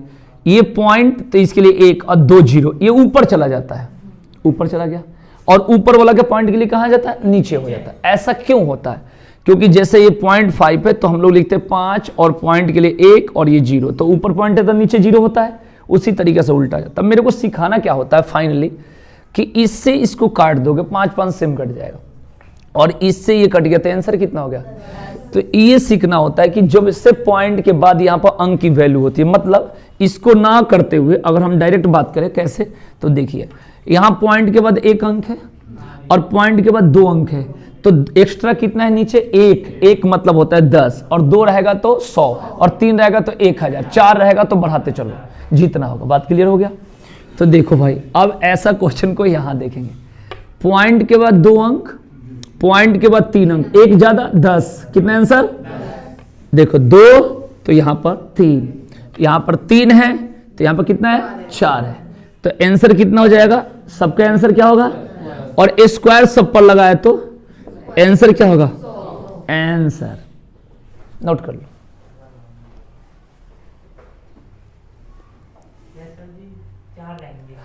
ये पॉइंट तो इसके लिए 1 और 2 0, ये ऊपर चला जाता है, ऊपर चला गया। और ऊपर वाला के पॉइंट के लिए कहां जाता है? नीचे हो जाता है। ऐसा क्यों होता है? क्योंकि जैसे ये 0.5 है तो हम लोग लिखते हैं 5 और पॉइंट के लिए 1 और ये 0, तो ऊपर पॉइंट है तो नीचे 0 होता है। उसी तरीके से उल्टा जाता है। मेरे को सिखाना क्या होता है फाइनली, कि इससे इसको काट दोगे, 5 सेम कट जाएगा, और इससे ये कट गया तो आंसर कितना हो गया? तो ये सीखना होता है कि जब इससे पॉइंट के बाद यहाँ पर अंक की वैल्यू होती है, मतलब इसको ना करते हुए अगर हम डायरेक्ट बात करें कैसे, तो देखिए यहाँ पॉइंट के बाद 1 अंक है और पॉइंट के बाद 2 अंक है, तो एक्स्ट्रा कितना है नीचे? 1 मतलब होता है 10, और 2 रहेगा तो 100, और 3 रहेगा तो 1000, 4 रहेगा तो बढ़ाते चलो, जितना होगा। बात क्लियर हो गया? तो देखो भाई, अब ऐसा क्वेश्चन को यहां देखेंगे, पॉइंट के बाद 2 अंक, पॉइंट के बाद 3 अंक, 1 ज्यादा 10, कितना आंसर? देखो 2 तो यहां पर 3, यहां पर 3 है तो यहां पर कितना है? 4 है, तो आंसर कितना हो जाएगा? सबका आंसर क्या होगा? और स्क्वायर सब पर लगाए तो आंसर क्या होगा? आंसर नोट कर लो।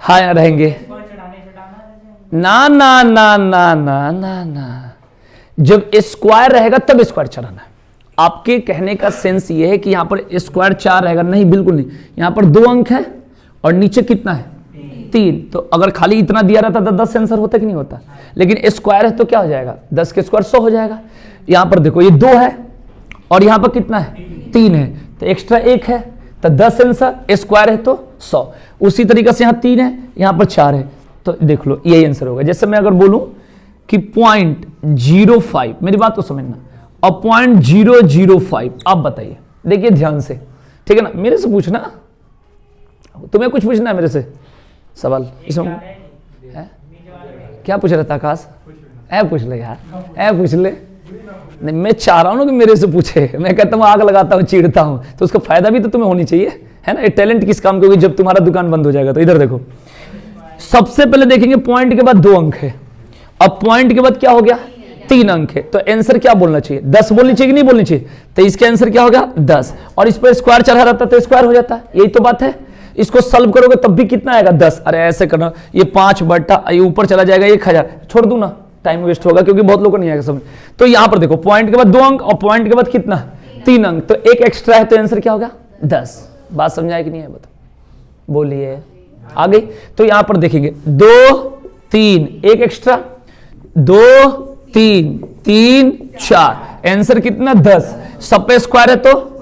हाँ रहेंगे। ना ना ना ना ना ना ना, जब स्क्वायर रहेगा तब स्क्वायर चढ़ाना है। आपके कहने का सेंस ये है कि यहां पर स्क्वायर 4 रहेगा, नहीं बिल्कुल नहीं। यहां पर 2 अंक है और नीचे कितना है? 3, तो अगर खाली इतना दिया रहता तो 10 आंसर होता कि नहीं होता? लेकिन स्क्वायर है तो क्या हो जाएगा? 10 के स्क्वायर 100 हो जाएगा। यहां पर देखो ये 2 है और यहां पर कितना है? 3 है, तो एक्स्ट्रा 1 है तो 10 आंसर, स्क्वायर है तो 100। उसी तरीके से यहाँ 3 है, यहाँ पर 4 है, तो देख लो यही आंसर होगा। जैसे मैं अगर बोलूं कि 0.05, मेरी बात को समझना, और 0.005, आप बताइए, देखिए ध्यान से, ठीक है ना? मेरे से पूछना, तुम्हें कुछ पूछना है मेरे से सवाल इसमें है? क्या पूछ रहा था आकाश? पूछ ले यार, पूछ ले। नहीं, मैं चाह रहा हूं ना कि मेरे से पूछे। मैं कहता हूँ आग लगाता हूँ, चिढ़ता हूँ, तो उसका फायदा भी तो तुम्हें होनी चाहिए, है ना? ये टैलेंट किस काम का होगी जब तुम्हारा दुकान बंद हो जाएगा? तो इधर देखो, सबसे पहले देखेंगे पॉइंट के बाद 2 अंक है, अब पॉइंट के बाद क्या हो गया? 3 अंक है, तो आंसर क्या बोलना चाहिए? 10 बोलनी चाहिए कि नहीं बोलनी चाहिए? तो इसका आंसर क्या हो गया? 10, और इस पर स्क्वायर चढ़ा रहता तो स्क्वायर हो जाता। यही तो बात है। इसको सॉल्व करोगे तब भी कितना आएगा? 10। अरे ऐसे करना, ये 5/, ये ऊपर चला जाएगा 1000, छोड़ दूं ना, टाइम वेस्ट होगा क्योंकि बहुत लोगों को नहीं आएगा समझ। तो यहां पर देखो, पॉइंट के बाद 2 अंक और पॉइंट के बाद कितना? 3 अंक, तो 1 एक्स्ट्रा है तो आंसर क्या होगा? 10। बात समझ आए कि नहीं है? बताओ, बोलिए। आ गई? तो यहां पर देखेंगे 2 3, 1 एक्स्ट्रा, 2 3 3 4, आंसर कितना? 10। सब पे स्क्वायर है तो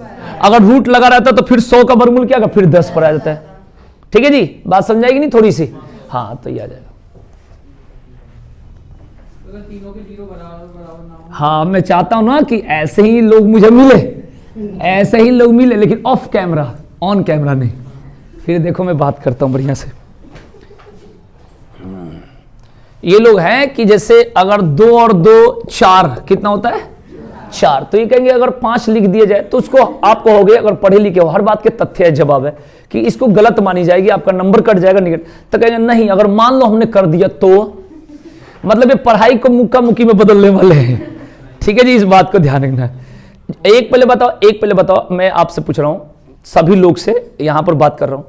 अगर रूट लगा रहता तो फिर 100 का वर्गमूल क्या होगा? फिर 10 पर आ जाता है। ठीक है जी, बात समझाएगी नहीं थोड़ी सी? हाँ, तो ये आ जाएगा। तीनों के 0 बराबर ना हो। हाँ, मैं चाहता हूं ना कि ऐसे ही लोग मुझे मिले, ऐसे ही लोग मिले, लेकिन ऑफ कैमरा, ऑन कैमरा नहीं। फिर देखो मैं बात करता हूं बढ़िया से। ये लोग हैं कि जैसे अगर 2 और 2 4, कितना होता है? 4, तो ये कहेंगे अगर 5 लिख दिया जाए तो उसको आप कहोगे, अगर पढ़े लिखे हो, हर बात के तथ्य है, जवाब है कि इसको गलत मानी जाएगी, आपका नंबर कट जाएगा निगेटिव। तो कहेंगे नहीं, अगर मान लो हमने कर दिया तो, मतलब ये पढ़ाई को मुक्का मुक्की में बदलने वाले हैं। ठीक है जी, इस बात को ध्यान रखना है। एक पहले बताओ, मैं आपसे पूछ रहा हूं, सभी लोग से यहां पर बात कर रहा हूं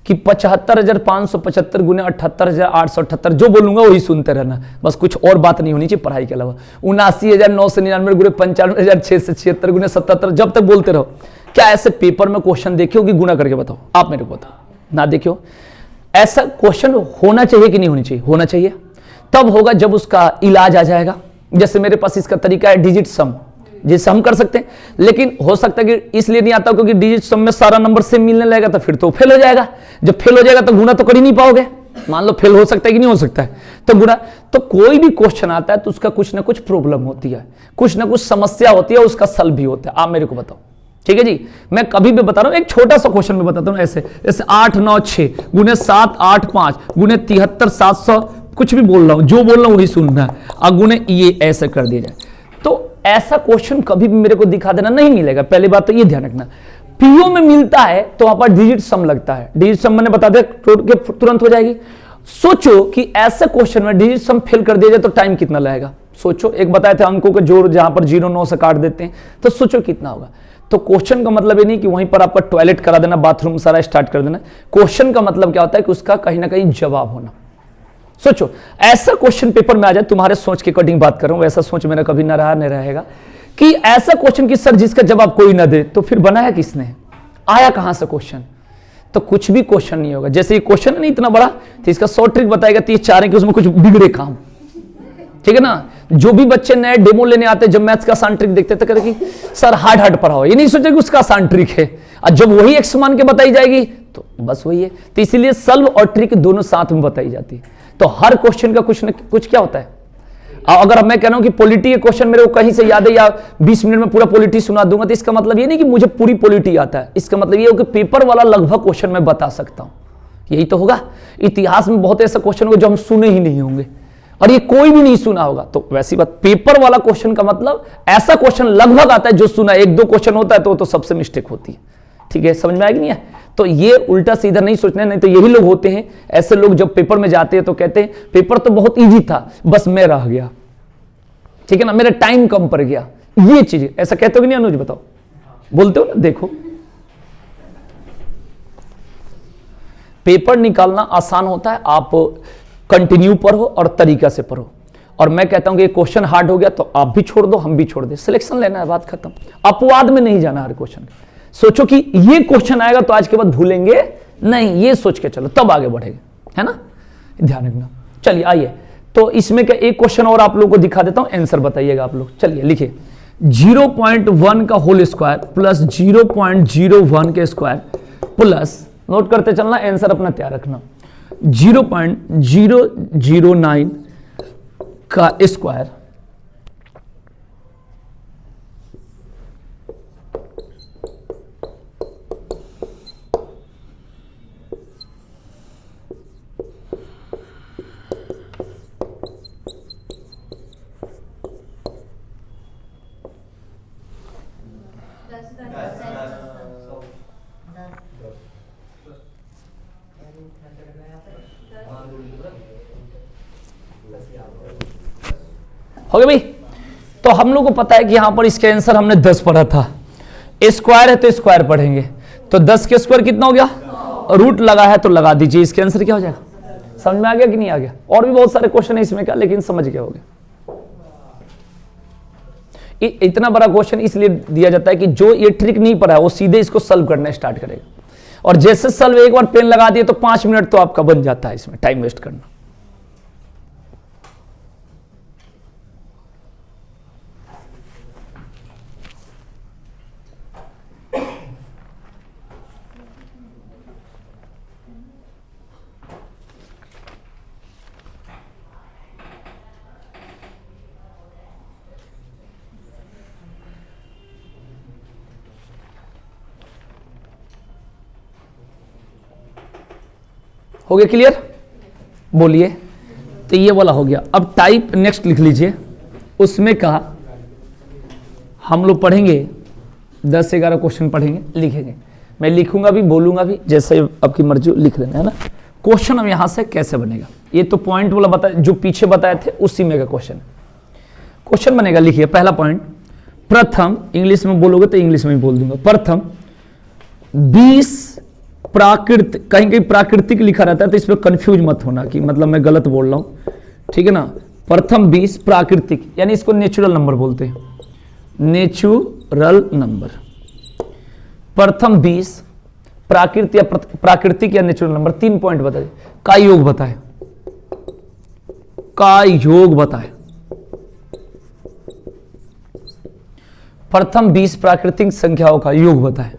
कि 75,575 गुने 78,878, जो बोलूंगा वही सुनते रहना, बस कुछ और बात नहीं होनी चाहिए पढ़ाई के अलावा। 79,999 गुने 95,676 गुने 77, जब तक बोलते रहो। क्या ऐसे पेपर में क्वेश्चन देखे हो कि गुना करके बताओ? आप मेरे को बताओ, ना देखे हो? ऐसा क्वेश्चन होना चाहिए कि नहीं होनी चाहिए? होना चाहिए। तब होगा जब उसका इलाज आ जाएगा। जैसे मेरे पास इसका तरीका है डिजिट सम, जिससे हम कर सकते हैं, लेकिन हो सकता है कि इसलिए नहीं आता क्योंकि डिजिट सम में सारा नंबर सेम मिलने लगेगा तो फिर तो फेल हो जाएगा। जब फेल हो जाएगा तो गुना तो कर ही नहीं पाओगे। मान लो फेल हो सकता है कि नहीं हो सकता है, तो गुना। तो कोई भी क्वेश्चन आता है तो उसका कुछ ना कुछ प्रॉब्लम होती है, कुछ ना कुछ समस्या होती है, उसका सल्व भी होता है। आप मेरे को बताओ, ठीक है जी। मैं कभी भी बता रहा हूं, एक छोटा सा क्वेश्चन में बताता हूं, ऐसे 8 9 6 गुने 7 8 5 गुने 73 700, कुछ भी बोल रहा हूं, जो बोल रहा हूं वही सुनना है, अगुने ये ऐसे कर दिया जाए। तो ऐसा क्वेश्चन कभी भी मेरे को दिखा देना नहीं मिलेगा। पहली बात तो ये ध्यान रखना। पीओ में मिलता है तो वहां पर डिजिट सम लगता है। डिजिट सम मैंने बता दिया तुरंत हो जाएगी। सोचो कि ऐसे क्वेश्चन में डिजिट सम फेल कर दिया जाए तो टाइम कितना लगेगा? सोचो, एक बताए थे अंकों के जोड़ जहां पर 0 9 से काट देते हैं, तो सोचो कितना होगा। तो क्वेश्चन का मतलब ये नहीं कि वहीं पर आपका टॉयलेट करा देना, बाथरूम सारा स्टार्ट कर देना। क्वेश्चन का मतलब क्या होता है कि उसका कहीं ना कहीं जवाब होना। सोचो ऐसा क्वेश्चन पेपर में आ जाए, तुम्हारे सोच के अकॉर्डिंग बात कर रहा हूं, वैसा सोच मेरा कभी ना रहा नहीं रहेगा, कि ऐसा क्वेश्चन कि सर जिसका जवाब कोई ना दे, तो फिर बनाया किसने? आया कहां से क्वेश्चन? तो कुछ भी क्वेश्चन नहीं होगा। जैसे ये क्वेश्चन है नहीं इतना बड़ा, तो इसका शॉर्ट ट्रिक बताएगा, तो ये चाह रहे कि उसमें कुछ बिगड़े काम, ठीक है ना। जो भी बच्चे नए डेमो लेने आते हैं, जब मैथ्स का आसान ट्रिक देखते थे, कहते कि सर हार्ड पढ़ाओ, ये नहीं सोचे कि उसका आसान ट्रिक है, और जब वही एक्स मान के बताई जाएगी तो बस वही है। तो इसीलिए सल्व और ट्रिक दोनों साथ में बताई जाती है। तो हर क्वेश्चन का कुछ न कुछ क्या होता है। अगर मैं कह रहा हूं कि पॉलिटी के क्वेश्चन मेरे को कहीं से याद है या 20 मिनट में पूरा पॉलिटी सुना दूंगा, तो इसका मतलब ये नहीं कि मुझे पूरी पॉलिटी आता है। इसका मतलब ये हो कि पेपर वाला लगभग क्वेश्चन मैं बता सकता हूं। यही तो होगा। इतिहास में बहुत ऐसा क्वेश्चन होगा जो हम सुने ही नहीं होंगे, और ये कोई भी नहीं सुना होगा। तो वैसी बात, पेपर वाला क्वेश्चन का मतलब ऐसा क्वेश्चन लगभग आता है जो सुना, 1 2 क्वेश्चन होता है तो सबसे मिस्टेक होती है। ठीक है, समझ में आएगी नहीं है? तो ये उल्टा सीधा नहीं सोचना है। नहीं तो यही लोग होते हैं, ऐसे लोग जब पेपर में जाते हैं तो कहते हैं पेपर तो बहुत इजी था, बस मैं रह गया, ठीक है ना, मेरा टाइम कम पड़ गया। ये चीज ऐसा कहते हो कि नहीं अनुज? बताओ, बोलते हो ना? देखो, पेपर निकालना आसान होता है, आप कंटिन्यू पढ़ो और तरीका से पढ़ो। और मैं कहता हूं कि क्वेश्चन हार्ड हो गया तो आप भी छोड़ दो, हम भी छोड़ दे, सिलेक्शन लेना है, बात खत्म। अपवाद में नहीं जाना हर क्वेश्चन। सोचो कि ये क्वेश्चन आएगा तो आज के बाद भूलेंगे नहीं, ये सोच के चलो, तब आगे बढ़ेंगे, है ना, ध्यान रखना। चलिए आइए, तो इसमें क्या एक क्वेश्चन और आप लोगों को दिखा देता हूं, आंसर बताइएगा आप लोग। चलिए लिखिए, 0.1 का होल स्क्वायर प्लस 0.01 के स्क्वायर प्लस, नोट करते चलना, आंसर अपना तैयार रखना, 0.009 का स्क्वायर हो गया भाई। तो हम लोग को पता है कि यहां पर इसका आंसर हमने 10 पढ़ा था, स्क्वायर है तो स्क्वायर पढ़ेंगे, तो 10 के स्क्वायर कितना हो गया, रूट लगा है तो लगा दीजिए, इसके आंसर क्या हो जाएगा। समझ में आ गया कि नहीं आ गया? और भी बहुत सारे क्वेश्चन है इसमें क्या, लेकिन समझ गए होगे। इतना बड़ा क्वेश्चन इसलिए दिया जाता है कि जो ये ट्रिक नहीं पढ़ा है वो सीधे इसको सॉल्व करना स्टार्ट करेगा, और जैसे सॉल्व एक बार पेन लगा दिए तो 5 मिनट तो आपका बन जाता है इसमें टाइम वेस्ट करना। हो गया क्लियर? बोलिए। तो ये वाला हो गया। अब टाइप नेक्स्ट लिख लीजिए, उसमें कहा हम लोग पढ़ेंगे 10-11 क्वेश्चन पढ़ेंगे, लिखेंगे, मैं लिखूंगा भी बोलूंगा भी, जैसे आपकी मर्जी लिख लेना, है ना। क्वेश्चन अब यहां से कैसे बनेगा, ये तो पॉइंट वाला बताया, जो पीछे बताए थे उसी में का क्वेश्चन बनेगा। लिखिए पहला पॉइंट, प्रथम, इंग्लिश में बोलोगे तो इंग्लिश में ही बोल दूंगा, प्रथम 20 प्राकृतिक, कहीं कहीं प्राकृतिक लिखा रहता है तो इसमें कंफ्यूज मत होना कि मतलब मैं गलत बोल रहा हूं, ठीक है ना। प्रथम 20 प्राकृतिक, यानी इसको नेचुरल नंबर बोलते हैं, नेचुरल नंबर। प्रथम 20 प्राकृतिक या नेचुरल नंबर, 3 पॉइंट बताइए। का योग बताए, का योग बताए। प्रथम 20 प्राकृतिक संख्याओं का योग बताए।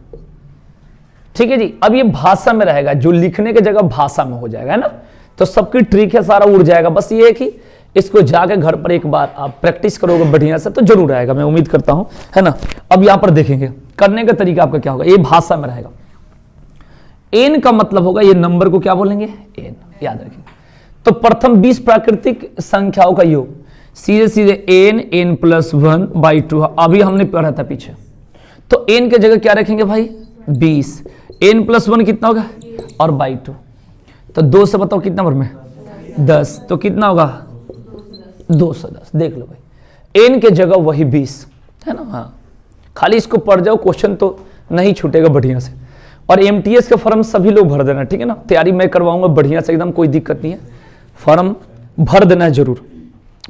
ठीक है जी। अब ये भाषा में रहेगा, जो लिखने की जगह भाषा में हो जाएगा, है ना। तो सबकी ट्रिक है, सारा उड़ जाएगा। बस ये है कि इसको जाके घर पर एक बार आप प्रैक्टिस करोगे बढ़िया से तो जरूर आएगा, मैं उम्मीद करता हूं, है ना। अब यहां पर देखेंगे करने का तरीका आपका क्या होगा। ये भाषा में रहेगा। एन का मतलब होगा, ये नंबर को क्या बोलेंगे, एन, याद रखिए। तो प्रथम 20 प्राकृतिक संख्याओं का योग सीधे सीधे एन प्लस 1/2। अभी हमने पढ़ा था पीछे। तो एन के जगह क्या रखेंगे भाई, 20। एन प्लस 1 कितना होगा, और 2/2। तो 2 से बताओ कितना नंबर में, 10। तो कितना होगा, 210। देख लो भाई, एन के जगह वही 20, है ना। हाँ, खाली इसको पढ़ जाओ, क्वेश्चन तो नहीं छूटेगा बढ़िया से। और एमटीएस का फॉर्म सभी लोग भर देना, ठीक है ना। तैयारी मैं करवाऊंगा बढ़िया से एकदम, कोई दिक्कत नहीं है। फॉर्म भर देना है जरूर।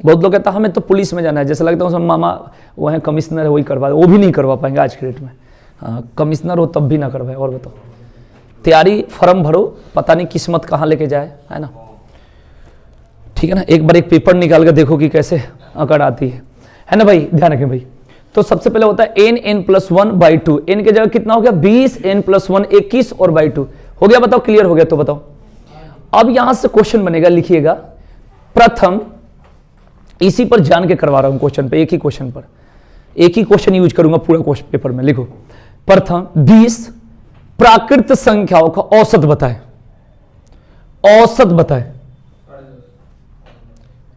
बहुत लोग कहता हमें तो पुलिस में जाना है, जैसे लगता है उसमें मामा वो है कमिश्नर है, वही करवा, वो भी नहीं करवा पाएंगे आज के डेट में। हाँ, कमिश्नर हो तब भी ना करवाए। और बताओ, तैयारी फॉर्म भरो, पता नहीं किस्मत कहाँ लेके जाए, है ना। ठीक है ना। एक बार एक पेपर निकाल कर देखो कि कैसे अकड़ आती है ना भाई। ध्यान रखें भाई। तो सबसे पहले होता है एन प्लस 1/2। एन की जगह कितना हो गया, 20, n प्लस 1 21 और 2 हो गया। बताओ क्लियर हो गया तो बताओ। अब यहां से क्वेश्चन बनेगा, लिखिएगा प्रथम, इसी पर जान के करवा रहा हूं क्वेश्चन पे, एक ही क्वेश्चन पर एक ही क्वेश्चन यूज करूंगा पूरा क्वेश्चन पेपर में। लिखो प्रथम 20 प्राकृत संख्याओं का औसत बताए। औसत बताए,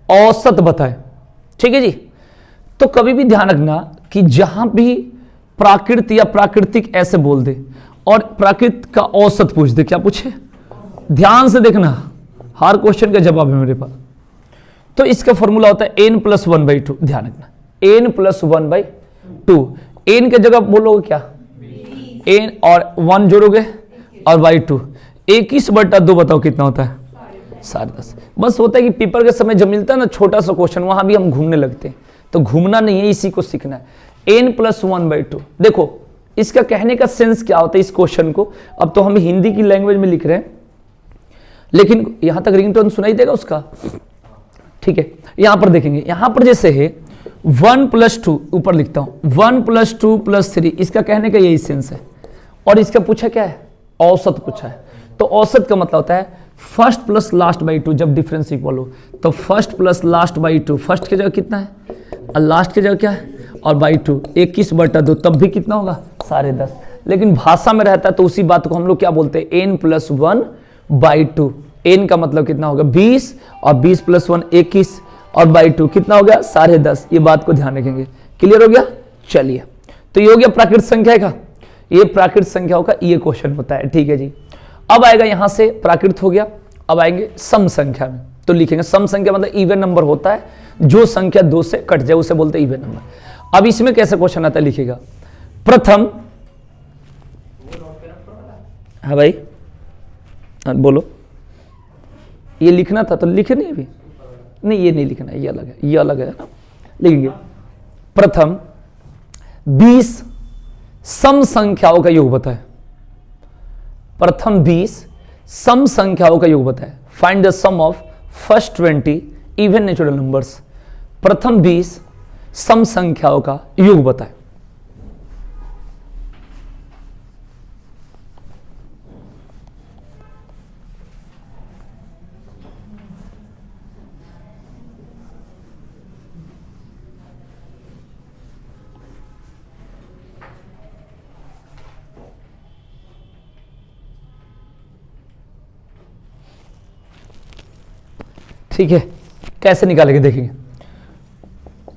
औसत बताए। ठीक है जी। तो कभी भी ध्यान रखना कि जहां भी प्राकृत या प्राकृतिक ऐसे बोल दे और प्राकृत का औसत पूछ दे, क्या पूछे, ध्यान से देखना, हर क्वेश्चन का जवाब है मेरे पास। तो इसका फॉर्मूला होता है n प्लस 1/2। ध्यान रखना, n प्लस 1/2। n के जगह बोलोगे क्या, n और 1 जोड़ोगे और 2। 21/2 बताओ कितना होता है, 10.5। बस होता है कि पेपर के समय जब मिलता है ना छोटा सा क्वेश्चन, वहां भी हम घूमने लगते हैं। तो घूमना नहीं है, इसी को सीखना है। n plus 1/2। देखो इसका कहने का सेंस क्या होता है इस क्वेश्चन को। अब तो हम हिंदी की लैंग्वेज में लिख रहे हैं, लेकिन यहां तक रिंगटोन सुनाई देगा उसका। ठीक है, यहां पर देखेंगे, यहां पर जैसे है 1 + 2, ऊपर लिखता हूं 1 + 2 + 3, इसका कहने का यही सेंस है। और इसका पूछा क्या है, औसत पूछा है। तो औसत का मतलब होता है फर्स्ट प्लस लास्ट बाई 2, जब डिफरेंस इक्वल हो। तो first plus last by 2, first की जगह कितना है और लास्ट की जगह क्या है, और बाई 2, 21/2, तब भी कितना होगा, 10.5। लेकिन भाषा में रहता है तो उसी बात को हम लोग क्या बोलते हैं, n + 1/2। n का मतलब कितना होगा 20, और 20 + 1 21, और बाई 2 कितना हो गया 10.5। ये बात को ध्यान रखेंगे। क्लियर हो गया। चलिए, तो ये हो गया प्राकृत संख्या का, ये प्राकृत संख्याओं का ये क्वेश्चन होता है। ठीक है जी। अब आएगा यहां से प्राकृत हो गया, अब आएंगे सम संख्या में। तो लिखेंगे सम संख्या मतलब इवन नंबर होता है, जो संख्या 2 से कट जाए उसे बोलते हैं इवन नंबर। अब इसमें कैसे क्वेश्चन आता है, लिखिएगा प्रथम, हाँ भाई बोलो, ये लिखना था तो लिखे नहीं अभी, नहीं ये नहीं लिखना, ये अलग है, ये अलग है ना। लिखेंगे प्रथम 20 सम संख्याओं का योग बताए। प्रथम 20 सम संख्याओं का योग बताए। Find the sum of first 20 even natural numbers. प्रथम 20 सम संख्याओं का योग बताए। ठीक है, कैसे निकालेंगे देखेंगे।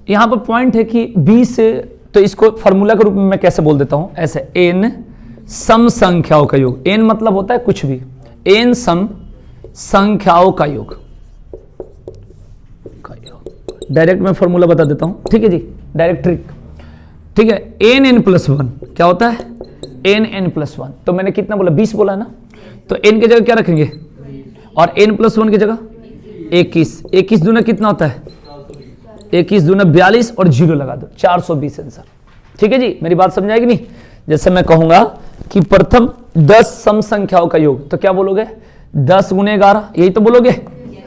यहां पर पॉइंट है कि 20 से, तो इसको फार्मूला के रूप में मैं कैसे बोल देता हूं, ऐसे n सम संख्याओं का योग। n मतलब होता है कुछ भी, n सम संख्याओं का योग। डायरेक्ट मैं फार्मूला बता देता हूं, ठीक है जी, डायरेक्ट ट्रिक। ठीक है, n + 1 क्या होता है, n + 1। तो मैंने कितना बोला, 20 बोला ना, तो n की जगह क्या रखेंगे, और n + 1 की जगह 21। 21 दूना कितना होता है, 21 दूना 42 और 0 लगा दो, 420 आंसर। ठीक है जी, मेरी बात समझ आएगी नहीं। जैसे मैं कहूंगा कि प्रथम 10 सम संख्याओं का योग, तो क्या बोलोगे 10 गुने 11, यही तो बोलोगे।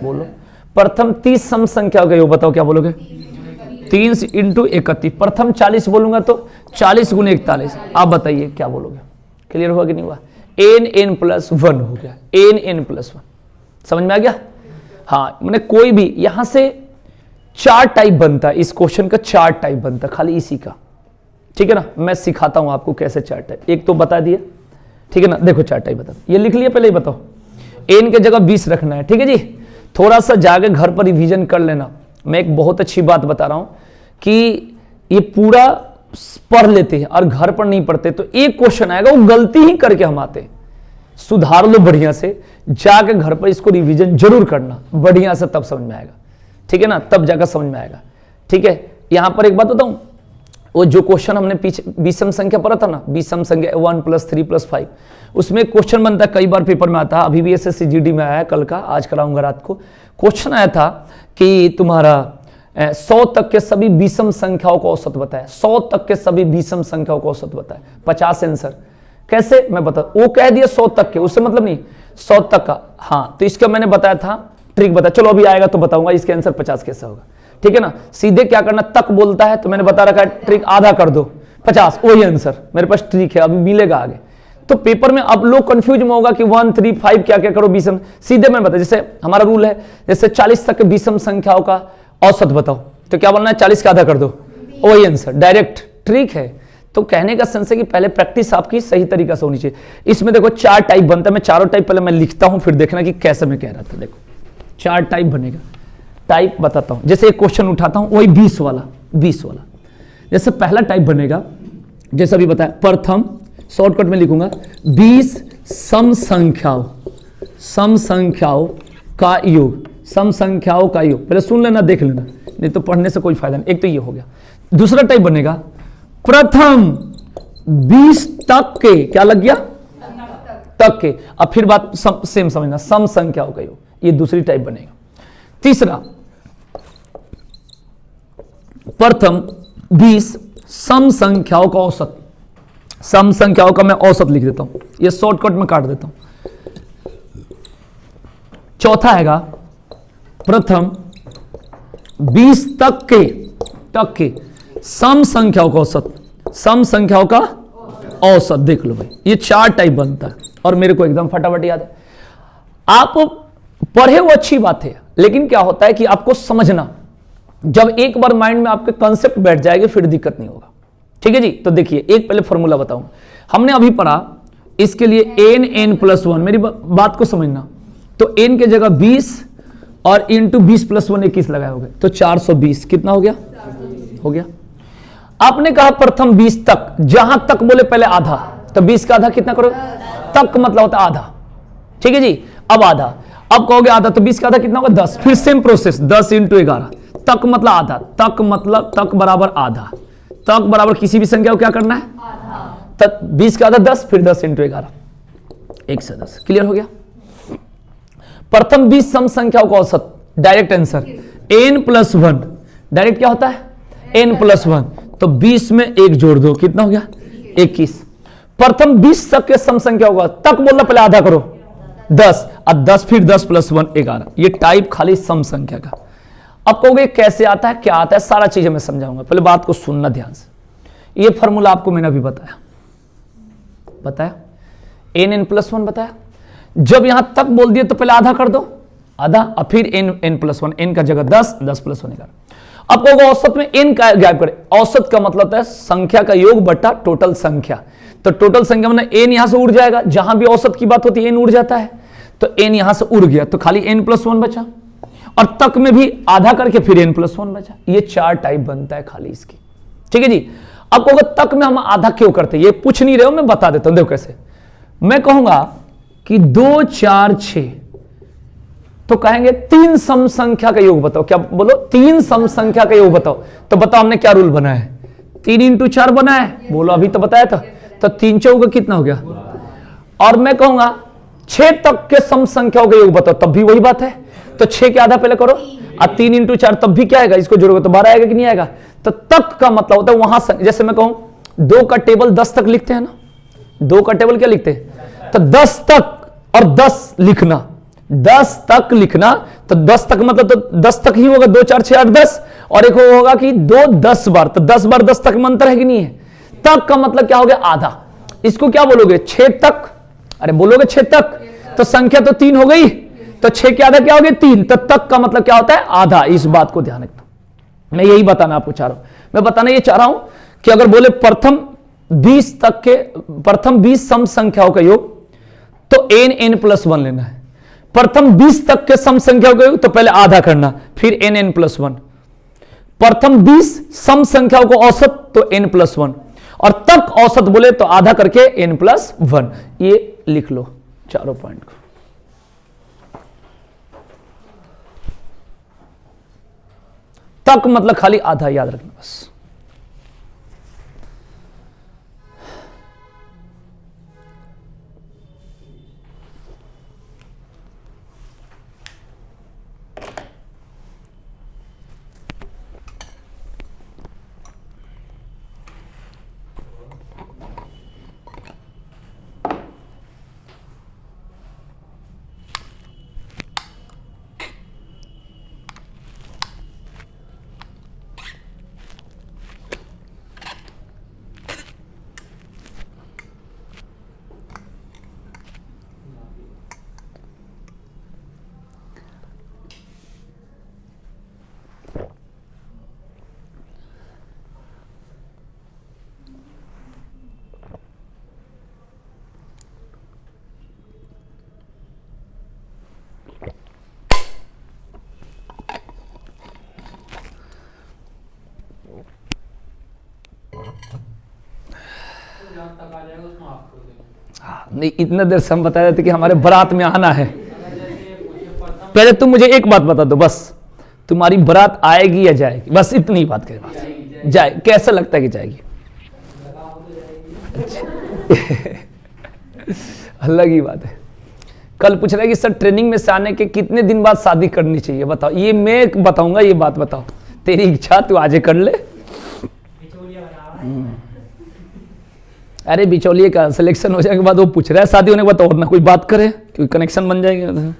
बोलो प्रथम 30 सम संख्याओं का योग बताओ, क्या बोलोगे 3 इंटू 31। प्रथम 40 बोलूंगा तो 40 गुने 41। आप बताइए क्या बोलोगे, क्लियर हुआ कि नहीं हुआ? n प्लस 1 हो गया, n प्लस 1, समझ में आ गया? हाँ, मैंने कोई भी यहां से 4 टाइप बनता है, इस क्वेश्चन का 4 टाइप बनता है खाली इसी का, ठीक है ना। मैं सिखाता हूं आपको कैसे 4 टाइप, एक तो बता दिए, ठीक है ना। देखो 4 टाइप बता, ये लिख लिया पहले ही बताओ। n के जगह 20 रखना है, ठीक है जी। थोड़ा सा जाके घर पर रिवीजन कर लेना। मैं एक बहुत अच्छी बात बता रहा हूं कि ये पूरा पढ़ लेते हैं और घर पर नहीं पढ़ते तो एक क्वेश्चन आएगा वो गलती ही करके हम आते हैं। सुधार लो बढ़िया से, जाके घर पर इसको रिवीजन जरूर करना बढ़िया से, तब समझ में आएगा, ठीक है ना, तब जाकर समझ में आएगा, ठीक है। यहां पर एक बात बताऊं, वो जो क्वेश्चन हमने पीछे विषम संख्या पढ़ा था ना, विषम संख्या 1 + 3 + 5, उसमें क्वेश्चन बनता है, कई बार पेपर में आता है, अभी भी SSC GD में आया है, कल का, आज कराऊंगा रात को। क्वेश्चन आया था कि तुम्हारा 100 तक के सभी विषम संख्याओं को औसत बताए, 100 तक के सभी विषम संख्याओं को औसत बताए, 50 आंसर। कैसे मैं बता, वो कह दिया 100 तक के, उससे मतलब नहीं 100 तक का। हाँ, तो इसका मैंने बताया था, ट्रिक बताया, चलो अभी आएगा तो बताऊंगा इसके आंसर 50 कैसे होगा, ठीक है ना। सीधे क्या करना, तक बोलता है तो मैंने बता रखा है ट्रिक, आधा कर दो 50, वही आंसर मेरे पास, ट्रिक है, अभी मिलेगा आगे। तो पेपर में अब लोग कंफ्यूज में होगा कि 1, 3, 5 क्या क्या करो विषम, सीधे मैं बता, जैसे हमारा रूल है, जैसे 40 तक के विषम संख्याओं का औसत बताओ, तो क्या बोलना है 40 का आधा कर दो, वही आंसर, डायरेक्ट ट्रिक है। तो कहने का सेंस है कि पहले प्रैक्टिस आपकी सही तरीका से होनी चाहिए। इसमें देखो 4 टाइप बनता है, मैं चारों टाइप पहले मैं लिखता हूं, फिर देखना कि कैसे मैं कह रहा था। देखो 4 टाइप बनेगा, टाइप बताता हूं। जैसे एक क्वेश्चन उठाता हूं, वही 20 वाला। जैसे पहला टाइप बनेगा, जैसे अभी बताया, प्रथम शॉर्टकट में लिखूंगा 20 सम संख्याओं का योग, सम संख्याओं का योग। पहले सुन लेना, देख लेना, नहीं तो पढ़ने से कोई फायदा नहीं। एक तो ये हो गया। दूसरा टाइप बनेगा प्रथम 20 तक के, क्या लग गया, तक के। अब फिर बात सेम समझना, सम संख्याओं का योग, ये दूसरी टाइप बनेगा। तीसरा प्रथम 20 सम संख्याओं का औसत, सम संख्याओं का मैं औसत लिख देता हूं, ये शॉर्टकट में काट देता हूं। चौथा आएगा प्रथम 20 तक के सम संख्याओं का औसत, सम संख्याओं का औसत। देख लो भाई, ये 4 टाइप बनता है और मेरे को एकदम फटाफट याद है। आप पढ़े वो अच्छी बात है, लेकिन क्या होता है कि आपको समझना, जब एक बार माइंड में आपके कंसेप्ट बैठ जाएंगे फिर दिक्कत नहीं होगा, ठीक है जी। तो देखिए, एक पहले फॉर्मूला बताऊं, हमने अभी पढ़ा इसके लिए n + 1, मेरी बात को समझना। तो n के जगह 20 और इंटू 20 + 1 21 लगाए होगे, तो 420 कितना हो गया, हो गया। आपने कहा प्रथम 20 तक, जहां तक बोले पहले आधा, तो 20 का आधा कितना करो, तक मतलब होता है आधा, ठीक है जी। अब आधा, अब कहोगे आधा, तो 20 का आधा कितना होगा 10, फिर सेम प्रोसेस 10 × 11, तक मतलब आधा, तक मतलब तक बराबर आधा, तक बराबर किसी भी संख्या को क्या करना है, तक 20 का आधा 10, फिर 10 × 11, 110। क्लियर हो गया। प्रथम 20 सम संख्याओं का औसत, डायरेक्ट आंसर n + 1, डायरेक्ट क्या होता है n + 1, तो 20 में 1 जोड़ दो, कितना हो गया 21। प्रथम 20 तक के सम संख्या होगा, तक बोलना पहले आधा करो 10, और 10 फिर 10 + 1 11, ये टाइप खाली सम संख्या का। अब कहोगे कैसे आता है, क्या आता है, सारा चीजें मैं समझाऊंगा, पहले बात को सुनना ध्यान से। ये फॉर्मूला आपको मैंने अभी बताया n + 1 बताया। जब यहां तक बोल दिए तो पहले आधा कर दो, आधा, और फिर n + 1, n का जगह 10, 10 + 1 11। अब कहोगे औसत में n का गैप करे, औसत का मतलब है संख्या का योग बटा टोटल संख्या, तो टोटल संख्या मतलब n यहां से उड़ जाएगा, जहां भी औसत की बात होती है n उड़ जाता है, तो n यहां से उड़ गया, तो खाली n + 1 बचा, और तक में भी आधा करके फिर n + 1 बचा। ये 4 टाइप बनता है खाली इसकी, ठीक है जी। अब कहोगे तक में हम आधा क्यों करते हैं, ये पूछ नहीं रहे हो, मैं बता देता हूं। देखो कैसे, मैं कहूंगा कि 2, 4, 6, तो कहेंगे 3 सम संख्या का योग बताओ, क्या बोलो 3 सम संख्या का योग बताओ, तो बताओ हमने क्या रूल बनाया है, 3 × 4 बनाया है, बोलो अभी तो बताया था, तो 3 चौका कितना हो गया। और मैं कहूंगा 6 तक के सम संख्याओं का योग बताओ, तब भी वही बात है, तो 6 के आधा पहले करो, और 3 × 4 तब भी क्या आएगा, इसको जोड़ोगे तो 12 आएगा कि नहीं आएगा। तो तक का मतलब होता है वहां, जैसे मैं कहूं 2 का टेबल 10 तक लिखते हैं ना, 2 का टेबल क्या लिखते हैं तो 10 तक और 10 लिखना, 10 तक लिखना, तो 10 तक मतलब तो 10 तक ही होगा, 2 4 6 8 10, और एक होगा कि 2 10 बार, तो 10 बार 10 तक में अंतर है कि नहीं है। तक का मतलब क्या हो गया, आधा। इसको क्या बोलोगे, 6 तक, अरे बोलोगे 6 तक, तो संख्या तो 3 हो गई, तो 6 के आधा क्या हो गया 3, तो तक का मतलब क्या होता है, आधा। इस बात को ध्यान रखना, मैं यही बताना आपको चाह रहा हूं। मैं बताना ये चाह रहा हूं कि अगर बोले प्रथम 20 तक के, प्रथम 20 सम संख्याओं का योग, तो n+1 लेना है। प्रथम 20 तक के सम संख्याओं का योग तो पहले आधा करना, फिर n+1। प्रथम 20 सम संख्याओं को औसत तो n+1, और तक औसत बोले तो आधा करके n+1। ये लिख लो चारों पॉइंट को। तक मतलब खाली आधा, याद रखना बस। नहीं, इतना देर से हम बताया था कि हमारे बारात में आना है। पहले तुम मुझे एक बात बता दो बस, तुम्हारी बारात आएगी या जाएगी, बस इतनी बात करें। जाए, कैसा लगता है कि जाएगी? अलग ही बात है। कल पूछ रहा है कि सर ट्रेनिंग में से आने के कितने दिन बाद शादी करनी चाहिए, बताओ। ये मैं बताऊंगा, ये बात बताओ, तेरी इच्छा, तू आज कर ले। अरे बिचौलिए का सिलेक्शन हो जाने के बाद वो पूछ रहा है शादी होने के बाद, तो और ना कोई बात करे, क्योंकि कनेक्शन बन जाएगा।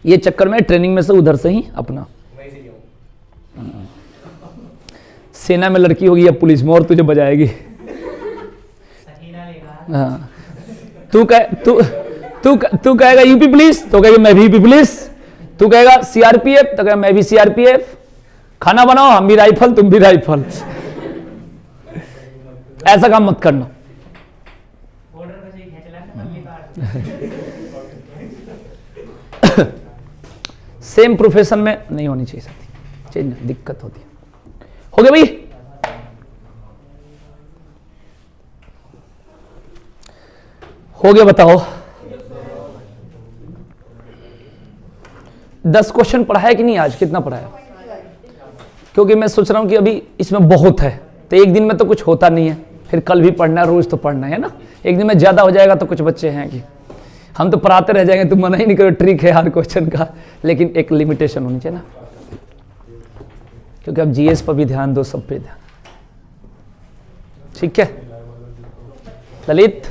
ये चक्कर में ट्रेनिंग में से उधर से ही अपना सेना में लड़की होगी या पुलिस में, और तुझे बजाएगी। हाँ, तू कहेगा यूपी पुलिस, तो कहेगा मैं भी यूपी पुलिस। तू कहेगा सीआरपीएफ, तो कहेगा मैं भी सीआरपीएफ। खाना बनाओ, हम भी राइफल, तुम भी राइफल। ऐसा काम मत करना। सेम प्रोफेशन में नहीं होनी चाहिए शादी, चेंज दिक्कत होती है। हो गया भाई? हो गया, बताओ। 10 क्वेश्चन पढ़ाया कि नहीं आज? कितना पढ़ाया? क्योंकि मैं सोच रहा हूं कि अभी इसमें बहुत है, तो एक दिन में तो कुछ होता नहीं है, फिर कल भी पढ़ना है, रोज तो पढ़ना है ना। एक दिन में ज्यादा हो जाएगा तो कुछ बच्चे हैं कि हम तो पढ़ाते रह जाएंगे, तुम मना ही नहीं करो, ट्रिक है हर क्वेश्चन का, लेकिन एक लिमिटेशन होनी चाहिए ना, क्योंकि अब जीएस पर भी ध्यान दो, सब पे ध्यान। ठीक है ललित?